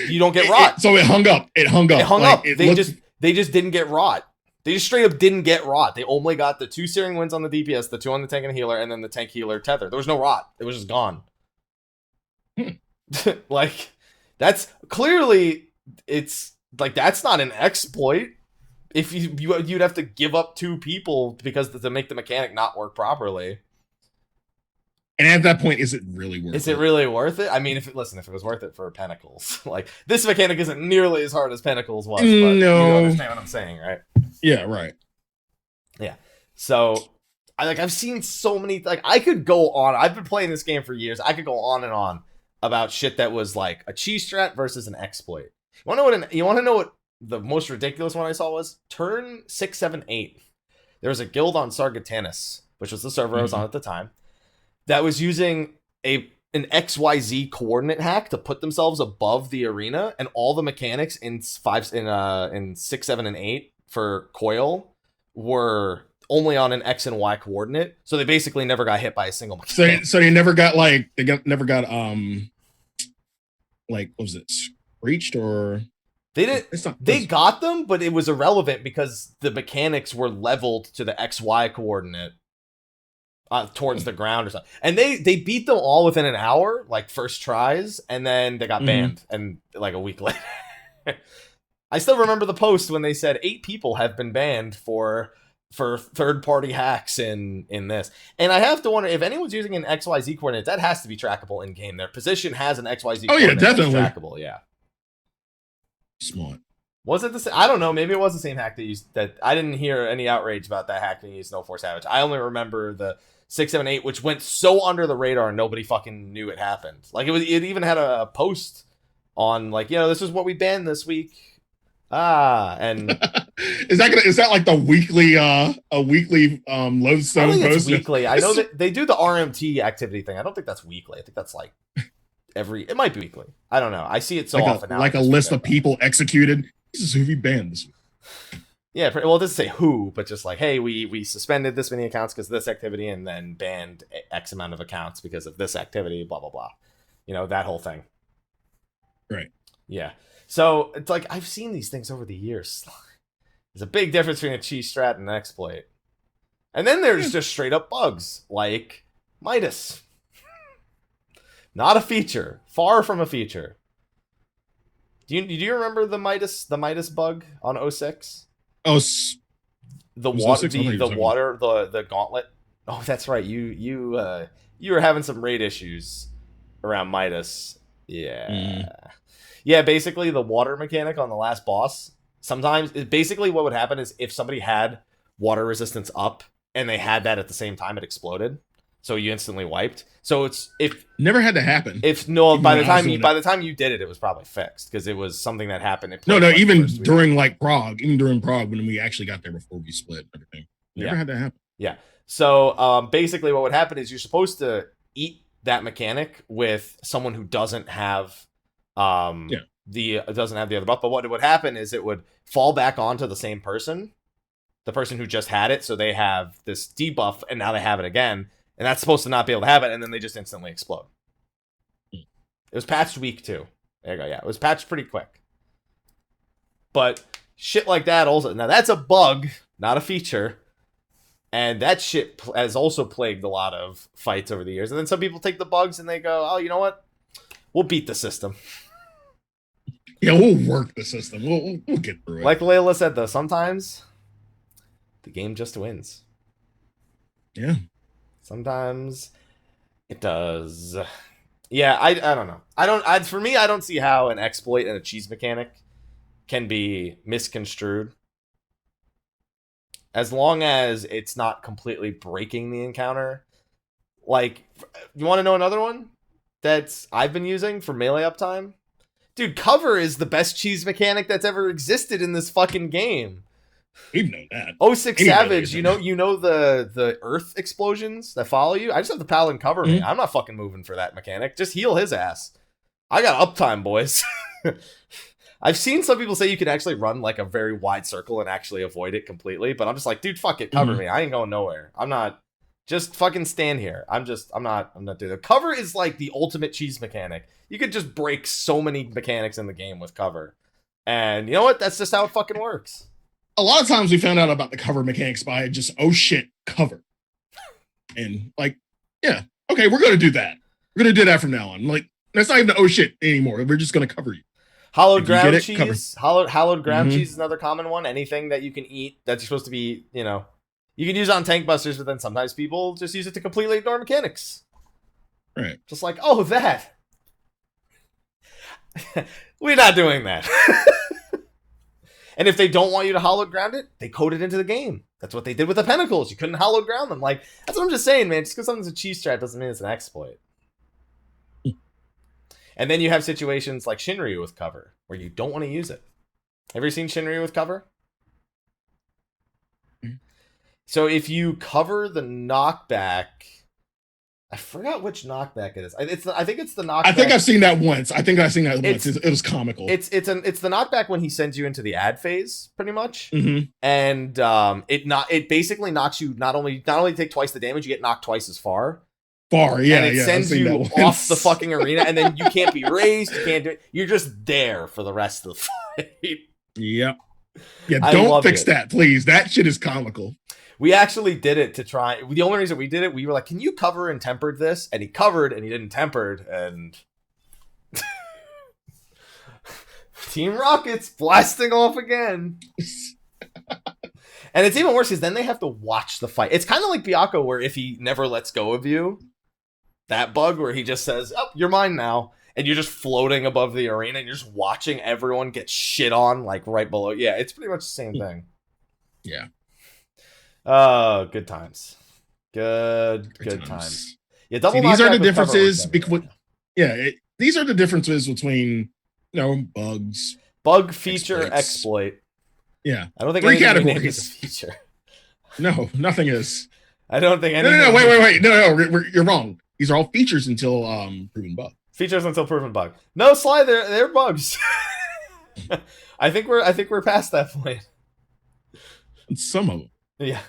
you don't get rot. So it hung up. It hung up. They just didn't get rot. They just straight up didn't get rot. They only got the 2 Searing Winds on the DPS, the 2 on the tank and healer, and then the tank healer tether. There was no rot. It was just gone. Like, that's clearly, it's like, that's not an exploit. If you'd have to give up 2 people because to make the mechanic not work properly. And at that point, is it really worth it? Is it really worth it? I mean, if it was worth it for Pentacles, like this mechanic isn't nearly as hard as Pentacles was. But you understand what I'm saying, right? Yeah, right. Yeah. So, I've seen so many. Like, I could go on. I've been playing this game for years. I could go on and on about shit that was like a cheese strat versus an exploit. You want to know what the most ridiculous one I saw was? Turn 6, 7, 8. There was a guild on Sargatanis, which was the server I was on at the time, that was using an XYZ coordinate hack to put themselves above the arena, and all the mechanics in 6, 7, and 8 for Coil were only on an X and Y coordinate, so they basically never got hit by a single mechanic. So they never got what was it, screeched or they didn't? They got them, but it was irrelevant because the mechanics were leveled to the XY coordinate. Towards the ground or something. And they beat them all within an hour, like first tries, and then they got banned and like a week later. I still remember the post when they said 8 people have been banned for third-party hacks in this. And I have to wonder if anyone's using an XYZ coordinate, that has to be trackable in game. Their position has an XYZ coordinate. Yeah, definitely Trackable, yeah. Smart. Was it the same? I don't know. Maybe it was the same hack that I didn't hear any outrage about that hack being used in 04 Savage. I only remember the 6, 7, 8, which went so under the radar and nobody fucking knew it happened. Like it even had a post on like, this is what we banned this week. And is that like the weekly lodestone post? It's weekly. I know that they do the RMT activity thing. I don't think that's weekly. I think that's like it might be weekly. I don't know. I see it so often now. Like a list of people executed. This is who we banned this week. Yeah, well, it doesn't say who, but just like, hey, we suspended this many accounts because of this activity and then banned X amount of accounts because of this activity, blah, blah, blah. That whole thing. Right. Yeah. So it's like, I've seen these things over the years. There's a big difference between a cheese strat and an exploit. And then there's just straight up bugs, like Midas. Not a feature. Far from a feature. Do you remember the Midas bug on 06? Oh, the gauntlet. Oh, that's right. You were having some raid issues around Midas. Yeah. Yeah, basically the water mechanic on the last boss. Sometimes basically what would happen is if somebody had water resistance up and they had that at the same time, it exploded. So you instantly wiped. So never had to happen. By the time you did it, it was probably fixed because it was something that happened. Even during Prague when we actually got there before we split and everything, never had that happen. Yeah. So basically, what would happen is you're supposed to eat that mechanic with someone who doesn't have the other buff. But what would happen is it would fall back onto the same person. the person who just had it, so they have this debuff, and now they have it again, and that's supposed to not be able to have it, and then they just instantly explode. It was patched week 2. There you go. Yeah, it was patched pretty quick. But shit like that also, now that's a bug, not a feature. And that shit has also plagued a lot of fights over the years. And then some people take the bugs and they go, oh, you know what? We'll beat the system. Yeah, we'll work the system. We'll get through it. Like Layla said, though, sometimes the game just wins. Yeah. Sometimes it does. Yeah, I don't know. For me, I don't see how an exploit and a cheese mechanic can be misconstrued. As long as it's not completely breaking the encounter. Like, you want to know another one that I've been using for melee uptime? Dude, cover is the best cheese mechanic that's ever existed in this fucking game. We've known that. 06 Savage, you know the earth explosions that follow you? I just have the paladin cover me. I'm not fucking moving for that mechanic. Just heal his ass. I got uptime, boys. I've seen some people say you can actually run like a very wide circle and actually avoid it completely, but I'm just like, dude, fuck it, cover me. I ain't going nowhere. I'm not. Just fucking stand here. I'm not doing that. Cover is like the ultimate cheese mechanic. You could just break so many mechanics in the game with cover. And you know what? That's just how it fucking works. A lot of times we found out about the cover mechanics by just, oh shit, cover. And like, yeah, okay, we're going to do that. We're going to do that from now on. Like, that's not even oh shit anymore. We're just going to cover you. Hallowed ground cheese. Hallowed ground cheese is another common one. Anything that you can eat that's supposed to be, you know, you can use on tank busters, but then sometimes people just use it to completely ignore mechanics. Right. Just like, oh, that. We're not doing that. And if they don't want you to hallowed ground it, they code it into the game. That's what they did with the Pentacles. You couldn't hallowed ground them. Like, that's what I'm just saying, man. Just because something's a cheese strat doesn't mean it's an exploit. And then you have situations like Shinryu with cover, where you don't want to use it. Have you seen Shinryu with cover? So if you cover the knockback, I forgot which knockback it is. I think it's the knockback. I think I've seen that once. It was comical. It's the knockback when he sends you into the ad phase, pretty much. Mm-hmm. And it basically knocks you not only take twice the damage, you get knocked twice as far. Yeah, and it sends you off the fucking arena, and then you can't be raised. You can't do it. You're just there for the rest of the fight. Yep. Yeah, don't fix that, please. That shit is comical. We actually did it to try. The only reason we did it, we were like, "Can you cover and tempered this?" And he covered, and he didn't tempered, and Team Rocket's blasting off again. And it's even worse because then they have to watch the fight. It's kind of like Byakko, where if he never lets go of you, that bug where he just says, "Oh, you're mine now," and you're just floating above the arena and you're just watching everyone get shit on like right below. Yeah, it's pretty much the same thing. Yeah. Oh, good times. Good times. Yeah, double. See, these are the differences. These are the differences between bugs, bug, feature, exploit. Yeah, I don't think 3 categories is a feature. No, nothing is. I don't think anything. No, wait. No, you're wrong. These are all features until proven bug. Features until proven bug. No, Sly, they're bugs. I think we're past that point. Some of them. Yeah.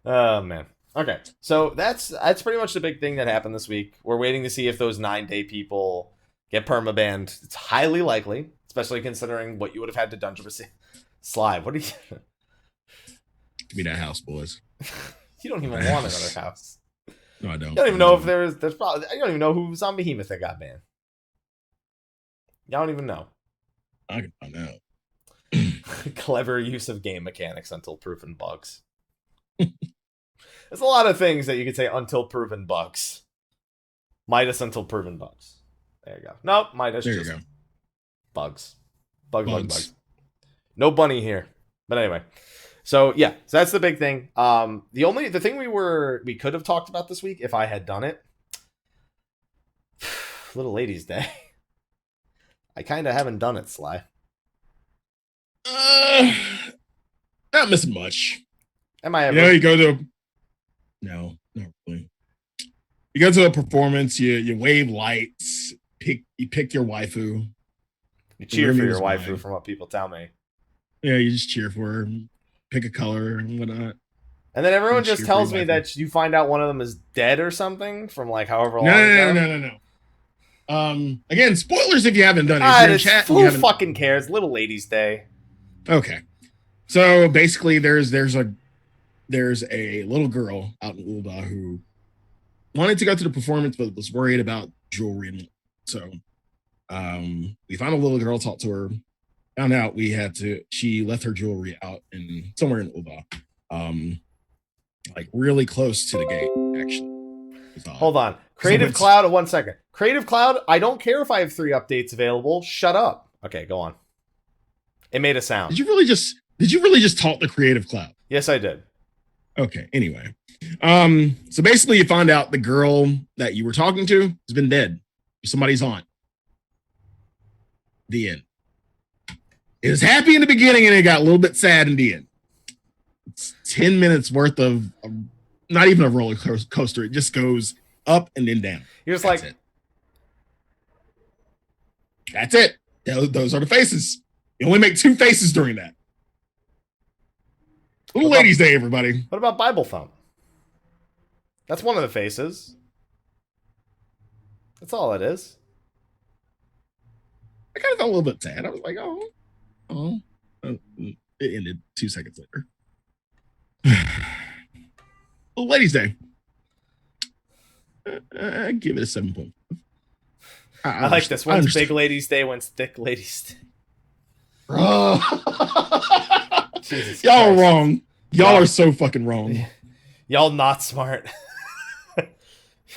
Oh man. Okay. So that's pretty much the big thing that happened this week. We're waiting to see if those 9-day people get permabanned. It's highly likely, especially considering what you would have had to dungeon receive. Sly, what are you? Give me that house, boys. You don't even want another house. No, I don't. You don't even know if there's probably. You don't even know who Zombie Behemoth that got banned. Y'all don't even know. I can find out. Clever use of game mechanics until proven bugs. There's a lot of things that you could say until proven bugs. Midas until proven bugs. There you go. Nope, Midas there just bugs. Bugs. No bunny here. But anyway. So yeah, so that's the big thing. The thing we could have talked about this week if I had done it. Little Ladies Day. I kind of haven't done it, Sly. Not missing much. Am I ever? You go to. No, not really. You go to a performance. You wave lights. You pick your waifu. You cheer for your waifu, from what people tell me. Yeah, you just cheer for her. pick a color and whatnot. And then everyone And just cheer tells for me your that you find out one of them is dead or something from like however long No, ago. no. Again, spoilers if you haven't done it. If you're in chat, who fucking cares? Little Ladies Day. Okay. So basically, there's a little girl out in Ulda who wanted to go to the performance, but was worried about jewelry. And so we found a little girl, talked to her, found out she left her jewelry out in somewhere in Ulda. Like really close to the gate, actually. Hold on. Creative Cloud, 1 second. Creative Cloud, I don't care if I have 3 updates available. Shut up. Okay, go on. It made a sound. Did you really just talk to Creative Cloud? Yes, I did. Okay, anyway. So basically you find out the girl that you were talking to has been dead. Somebody's aunt. The end. It was happy in the beginning and it got a little bit sad in the end. It's 10 minutes worth of not even a roller coaster. It just goes up and then down. You're just like, that's it. Those are the faces. You only make 2 faces during that. Little Ladies Day, everybody. What about Bible Thump? That's one of the faces. That's all it is. I kind of felt a little bit sad. I was like, oh. It ended 2 seconds later. Little Ladies Day. I give it a 7.5. I like this. One's Big Ladies Day, one's Thick Ladies Day. Bro. Y'all are wrong. Y'all are so fucking wrong. Y'all not smart.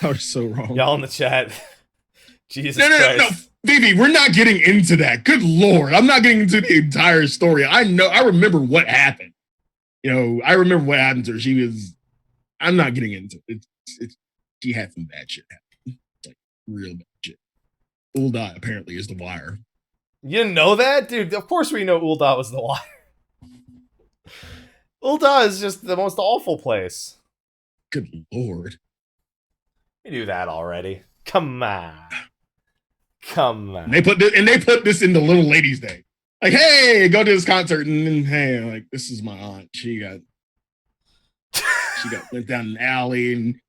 Y'all are so wrong. Y'all in the chat. Jesus no. Christ. Baby, we're not getting into that. Good Lord. I'm not getting into the entire story. I remember what happened. I remember what happened to her. I'm not getting into it. She had some bad shit happen. Like, real bad shit. Ulda apparently is the wire. You didn't know that? Dude, of course we know Ulda was the wire. Ulda is just the most awful place. Good Lord. We knew that already. Come on. And they put this in the Little Ladies Day. Like, hey, go to this concert, and then hey, like, this is my aunt. She got went down an alley, and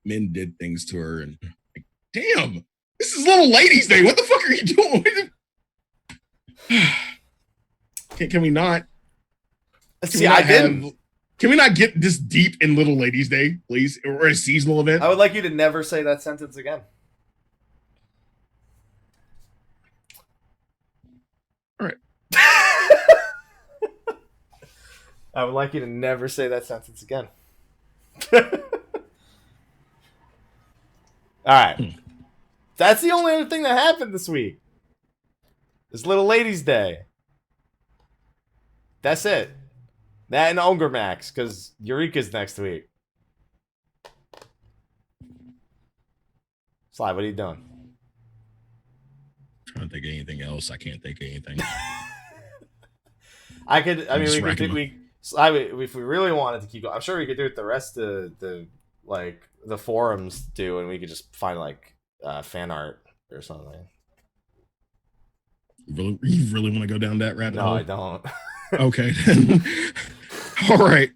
men did things to her, and like, damn, this is Little Ladies Day. What the fuck are you doing? Can we not? Can we not get this deep in Little Ladies Day, please, or a seasonal event? I would like you to never say that sentence again. All right. I would like you to never say that sentence again. Alright. That's the only other thing that happened this week. It's Little Ladies Day. That's it. That and Ungarmax, because Eureka's next week. Sly, what are you doing? Trying to think of anything else. I can't think of anything. If we really wanted to keep going, I'm sure we could do it the rest of the forums do, and we could just find fan art or something. You really want to go down that rabbit hole? No, I don't. Okay. All right.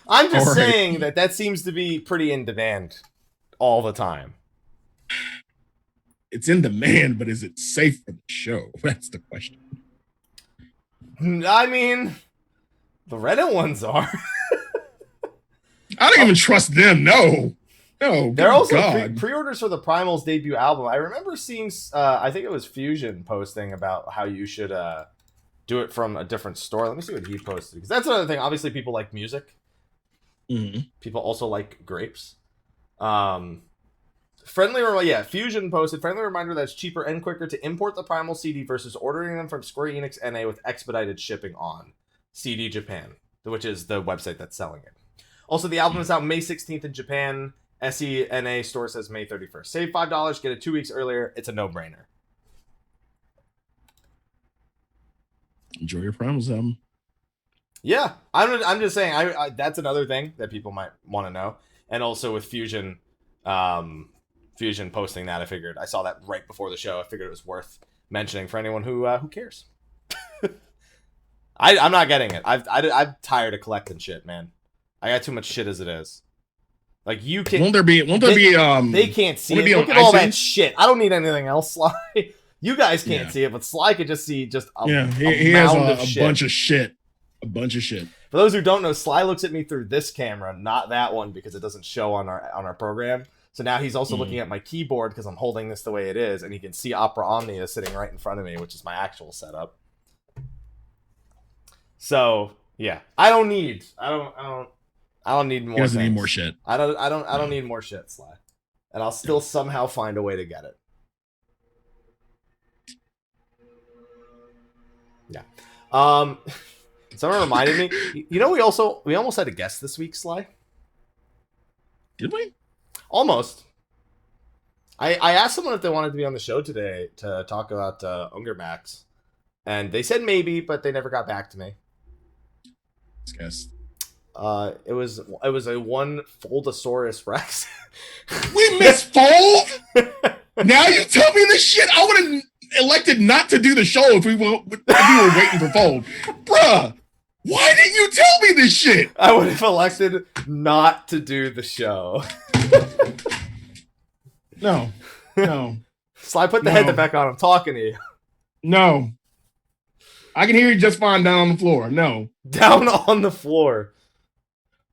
I'm just saying that seems to be pretty in demand all the time. It's in demand, but is it safe for the show? That's the question. I mean, the Reddit ones are. I don't even trust them. No. They're also pre-orders for the Primal's debut album. I remember seeing, I think it was Fusion posting about how you should do it from a different store. Let me see what he posted, because that's another thing. Obviously, people like music. Mm-hmm. People also like grapes. Fusion posted, friendly reminder that it's cheaper and quicker to import the Primal CD versus ordering them from Square Enix NA with expedited shipping on CD Japan, which is the website that's selling it. Also, the album is out May 16th in Japan. SE NA store says May 31st. Save $5, get it 2 weeks earlier. It's a no-brainer. Enjoy your Primals album. Yeah, I'm just saying. I that's another thing that people might want to know. And also with Fusion, posting that, I saw that right before the show. I figured it was worth mentioning for anyone who cares. I'm not getting it. I'm tired of collecting shit, man. I got too much shit as it is. Like you can. Won't there be? They can't see it. Look at all that shit. I don't need anything else, Sly. You guys can't see it, but Sly could just see just a he mound has of a shit. bunch of shit. A bunch of shit. For those who don't know, Sly looks at me through this camera, not that one, because it doesn't show on our program. So now he's also looking at my keyboard because I'm holding this the way it is, and he can see Opera Omnia sitting right in front of me, which is my actual setup. So yeah, I don't need more. He doesn't need more shit. I don't need more shit, Sly, and I'll still somehow find a way to get it. Yeah. Someone reminded me. You know, we almost had a guest this week, Sly. Did we? Almost. I asked someone if they wanted to be on the show today to talk about Ungarmax, and they said maybe, but they never got back to me. Guess. It was a one Foldosaurus Rex. We missed Fold. Now you tell me this shit. I would have elected not to do the show if we were waiting for Fold, bruh. Why didn't you tell me this shit? I would have elected not to do the show. No. Sly, put the headset back on. I'm talking to you. No. I can hear you just fine down on the floor. No. Down on the floor.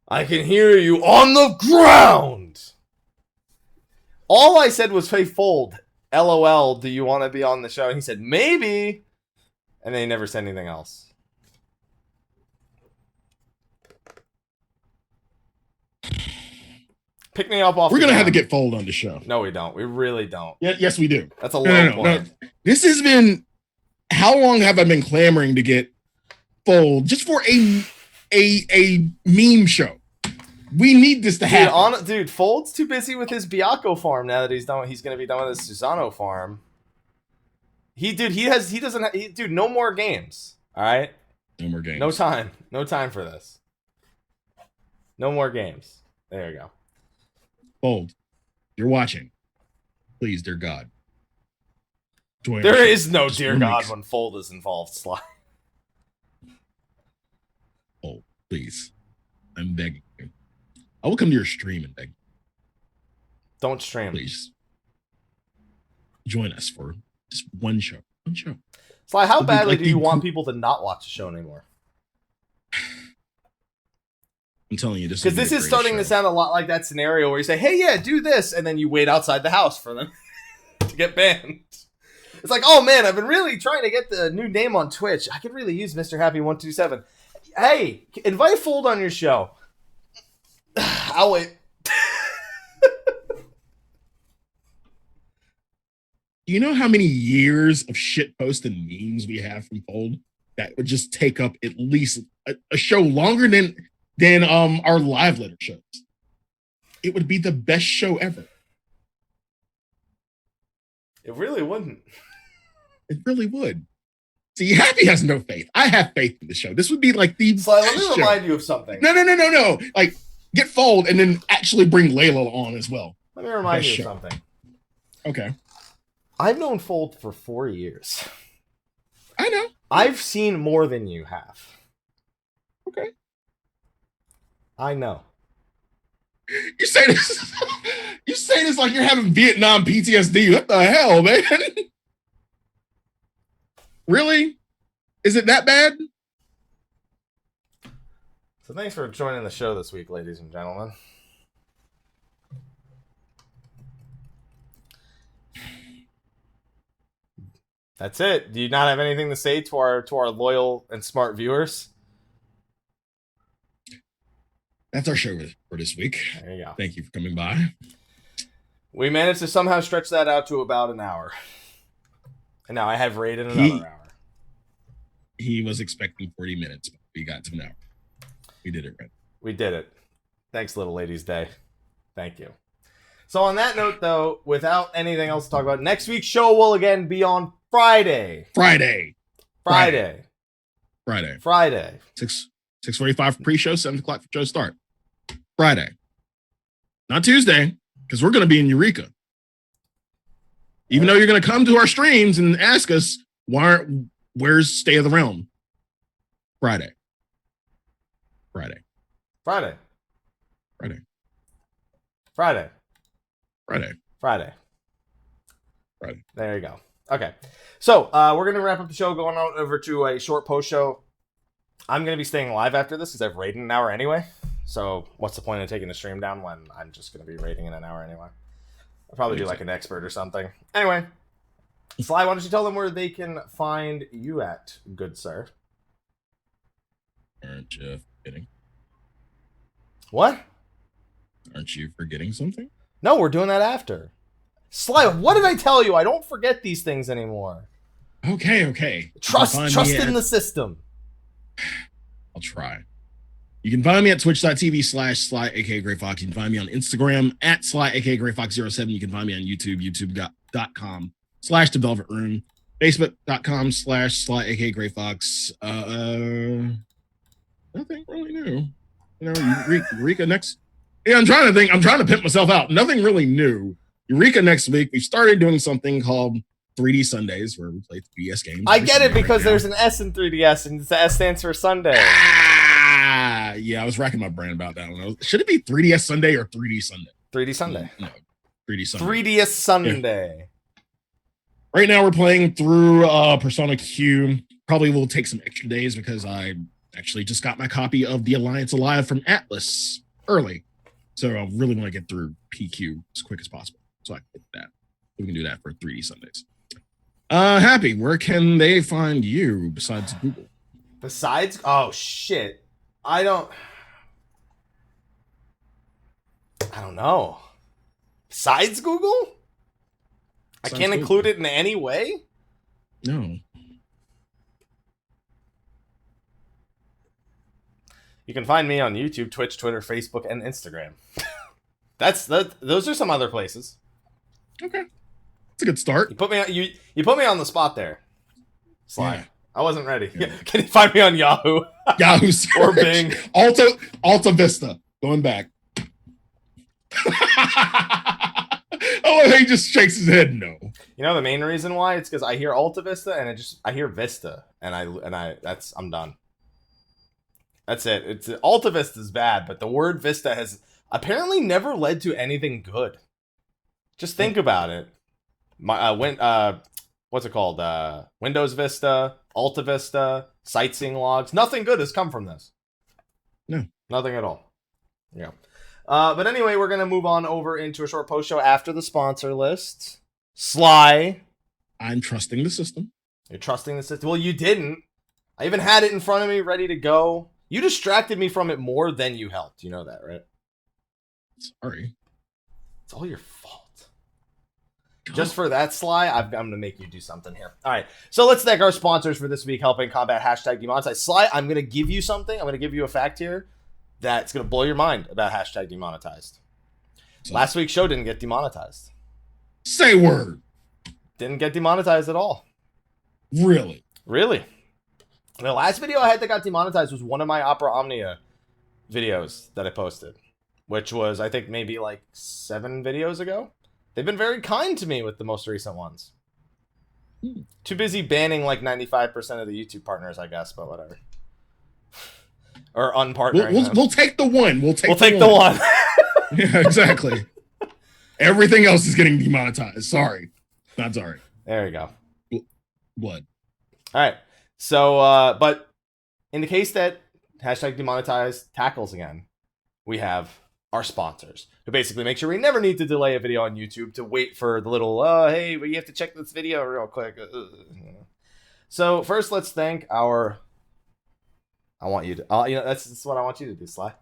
I can hear you on the ground. All I said was, hey, Fold. LOL, do you want to be on the show? And he said, maybe. And then he never said anything else. Pick me up off. We're going to have to get Fold on the show. No, we don't. We really don't. Yeah, yes, we do. That's a low point. No. This has been... How long have I been clamoring to get Fold just for a meme show? We need this to happen. Dude, Fold's too busy with his Byaco farm now that he's going to be done with his Susano farm. No more games. All right? No more games. No time for this. No more games. There you go. Fold, you're watching. Please, dear God. There is no dear God when Fold is involved, Sly. Oh, please. I'm begging you. I will come to your stream and beg. Don't stream. Please. Join us for just one show. One show. Sly, how badly do you want people to not watch the show anymore? I'm telling you, because this is starting to sound a lot like that scenario where you say, hey, yeah, do this, and then you wait outside the house for them to get banned. It's like, oh man, I've been really trying to get the new name on Twitch. I could really use Mr. Happy 127. Hey, invite Fold on your show. I'll wait. You know how many years of shit posts and memes we have from Fold that would just take up at least a show longer than our live letter shows? It would be the best show ever. It really wouldn't. It really would. See, Happy has no faith. I have faith in the show. This would be like the Sly, let me remind you of something. No. Like, get Fold and then actually bring Layla on as well. Let me remind you of something. Okay. I've known Fold for 4 years. I know. I've seen more than you have. Okay. I know. You say this. You say this like you're having Vietnam PTSD. What the hell, man? Really? Is it that bad? So thanks for joining the show this week, ladies and gentlemen. That's it. Do you not have anything to say to our loyal and smart viewers? That's our show for this week. There you go. Thank you for coming by. We managed to somehow stretch that out to about an hour. And now I have rated another hour. He was expecting 40 minutes, but we got to an hour. We did it right. We did it. Thanks, Little Ladies Day. Thank you. So on that note, though, without anything else to talk about, next week's show will again be on Friday. 6:45 for pre-show, 7 o'clock for show start. Friday. Not Tuesday, because we're going to be in Eureka. Even though you're going to come to our streams and ask us, where's Stay of the Realm? Friday. Friday. There you go. Okay. So we're going to wrap up the show, going on over to a short post show. I'm going to be staying live after this because I've raided an hour anyway. So what's the point of taking the stream down when I'm just going to be raiding in an hour anyway? I'll probably do like an expert or something. Anyway, Sly, why don't you tell them where they can find you at, good sir? Aren't you forgetting? What? Aren't you forgetting something? No, we're doing that after. Sly, what did I tell you? I don't forget these things anymore. Okay. Trust in the system. I'll try. You can find me at twitch.tv/Slyakagreyfox. You can find me on Instagram at Slyakagreyfox07. You can find me on YouTube, youtube.com/thevelvetroom, facebook.com/Slyakagreyfox. Nothing really new. You know, Eureka next. Yeah, I'm trying to pimp myself out. Nothing really new. Eureka next week. We started doing something called 3D Sundays where we play 3DS games. I get it because there's an S in 3DS and the S stands for Sunday. Yeah, I was racking my brain about that one. Should it be 3DS Sunday or 3D Sunday? 3D Sunday. No, 3D Sunday. 3DS Sunday. Yeah. Right now we're playing through Persona Q. Probably will take some extra days because I actually just got my copy of The Alliance Alive from Atlas early. So I really want to get through PQ as quick as possible. So I can get that. We can do that for 3D Sundays. Happy, where can they find you besides Google? Besides? Oh, shit. I don't know. Besides Google? I can't include it in any way? No. You can find me on YouTube, Twitch, Twitter, Facebook, and Instagram. Those are some other places. Okay. It's a good start. You put me on the spot there, Sly. Yeah. I wasn't ready. Yeah. Can you find me on Yahoo? Yahoo search. Or Bing. Alta Vista. Going back. Oh, he just shakes his head no. You know the main reason why? It's because I hear Alta Vista and I hear Vista and I'm done. That's it. It's Alta Vista is bad, but the word Vista has apparently never led to anything good. Just think about it. What's it called? Windows Vista, Alta Vista, sightseeing logs. Nothing good has come from this. No. Nothing at all. Yeah. But anyway, we're going to move on over into a short post show after the sponsor list. Sly. I'm trusting the system. You're trusting the system? Well, you didn't. I even had it in front of me, ready to go. You distracted me from it more than you helped. You know that, right? Sorry. It's all your fault. Just for that, Sly, I'm going to make you do something here. All right. So let's thank our sponsors for this week, helping combat hashtag demonetized. Sly, I'm going to give you something. I'm going to give you a fact here that's going to blow your mind about hashtag demonetized. Last week's show didn't get demonetized. Say word. Didn't get demonetized at all. Really? The last video I had that got demonetized was one of my Opera Omnia videos that I posted, which was, I think, maybe like 7 videos ago. They've been very kind to me with the most recent ones. Too busy banning like 95% of the YouTube partners, I guess, but whatever. Or unpartnering. We'll take the one. We'll take the one. Yeah, exactly. Everything else is getting demonetized. Sorry. Not sorry. There you go. What? All right. So, but in the case that hashtag demonetized tackles again, we have our sponsors, who basically make sure we never need to delay a video on YouTube to wait for the little, hey, but you have to check this video real quick. So first, let's thank our. I want you to. That's what I want you to do, Sly.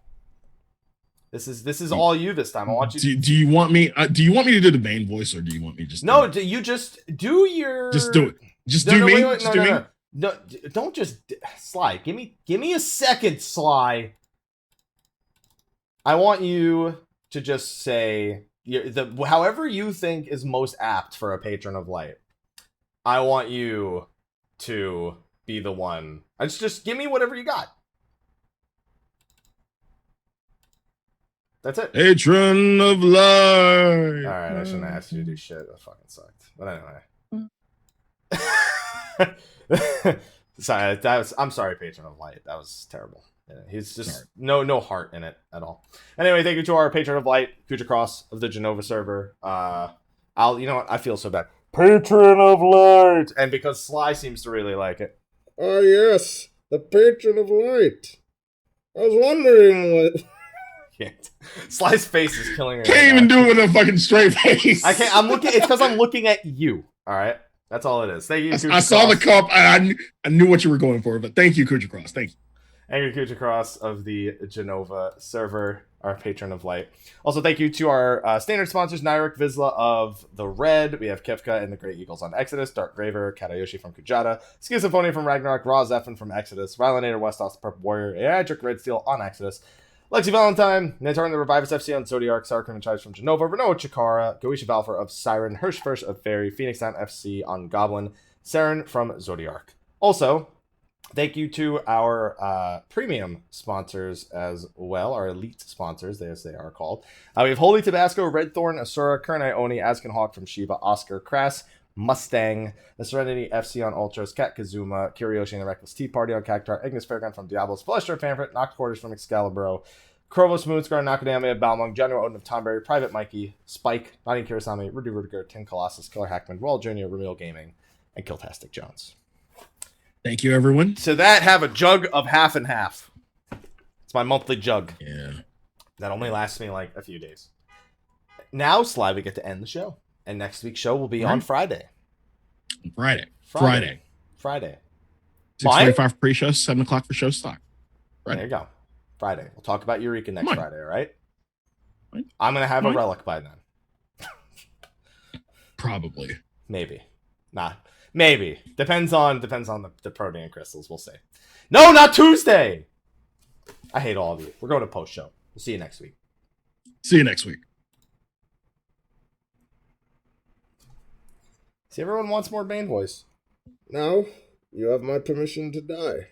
This is all you this time. I want you. Do you want me? Do you want me to do the main voice, or do you want me just? No, you just do your. Just do it. Just do me. Wait, no, don't just Sly. Give me a second, Sly. I want you to just say however you think is most apt for a patron of light. I want you to be the one. Just give me whatever you got. That's it. Patron of light. All right, I shouldn't ask you to do shit. That fucking sucked. But anyway. Sorry, I'm sorry, Patron of Light. That was terrible. Yeah, he's just no heart in it at all. Anyway, thank you to our Patron of Light, Khuja Cross of the Jenova server. You know what? I feel so bad. Patron of Light, and because Sly seems to really like it. Oh yes, the Patron of Light. I was wondering what. Can't. Sly's face is killing her. Can't even do it with a fucking straight face. I can't. I'm looking. It's because I'm looking at you. All right, that's all it is. Thank you. I saw the cup. I knew what you were going for, but thank you, Khuja Cross. Thank you. Angry Khuja Cross of the Jenova server, our Patron of Light. Also, thank you to our standard sponsors, Nairik Vizsla of the Red. We have Kifca and the Great Eagles on Exodus, Dark Graver, Katayoshi from Khuja, Skia Symphonia from Ragnarok, Rah Xephon from Exodus, Rylanator, Westaur, the Purple Warrior, Eadric Redsteele on Exodus, Lexxie Valentine, Mantaru the Rivivus FC on Zodiark, Sarkrim and Charge from Jenova, Rynoet Chikara, Goetia Valefar of Siren, Hersh Fersh of Faerie, Phoenix Down FC on Goblin, Serren from Zodiark. Also, thank you to our premium sponsors as well, our elite sponsors, as they are called. We have Holy Tabasco, Red Thorn, Asura, Kernai Oni, Asken Hawk from Shiva, Oscar, Crass, Mustang, the Serenity FC on Ultras, Kat Kazuma, Kiryoshi and the Reckless Tea Party on Cactar, Ignis Fairgun from Diablos, Celestial Fanfrit, Knocked Quarters from Excalibur, Krovos Moonscar, Nakadame of Balmung, General Odin of Tomberry, Private Mikey, Spike, Nani Kirasami, Rudy Rudiger, Tim Colossus, Killer Hackman, Royal Jr., Reveal Gaming, and Killtastic Jones. Thank you, everyone. So that have a jug of half and half. It's my monthly jug. Yeah. That only lasts me like a few days. Now, Sly, we get to end the show. And next week's show will be on Friday. Friday. 6:45 for pre-show, 7 o'clock for show stock. There you go. Friday. We'll talk about Eureka next Friday, all right? Fine. I'm going to have a relic by then. Probably. Maybe. Not. Maybe. Depends on the protein crystals. We'll see. No, not Tuesday! I hate all of you. We're going to post-show. We'll see you next week. See you next week. See, everyone wants more Bane voice. Now, you have my permission to die.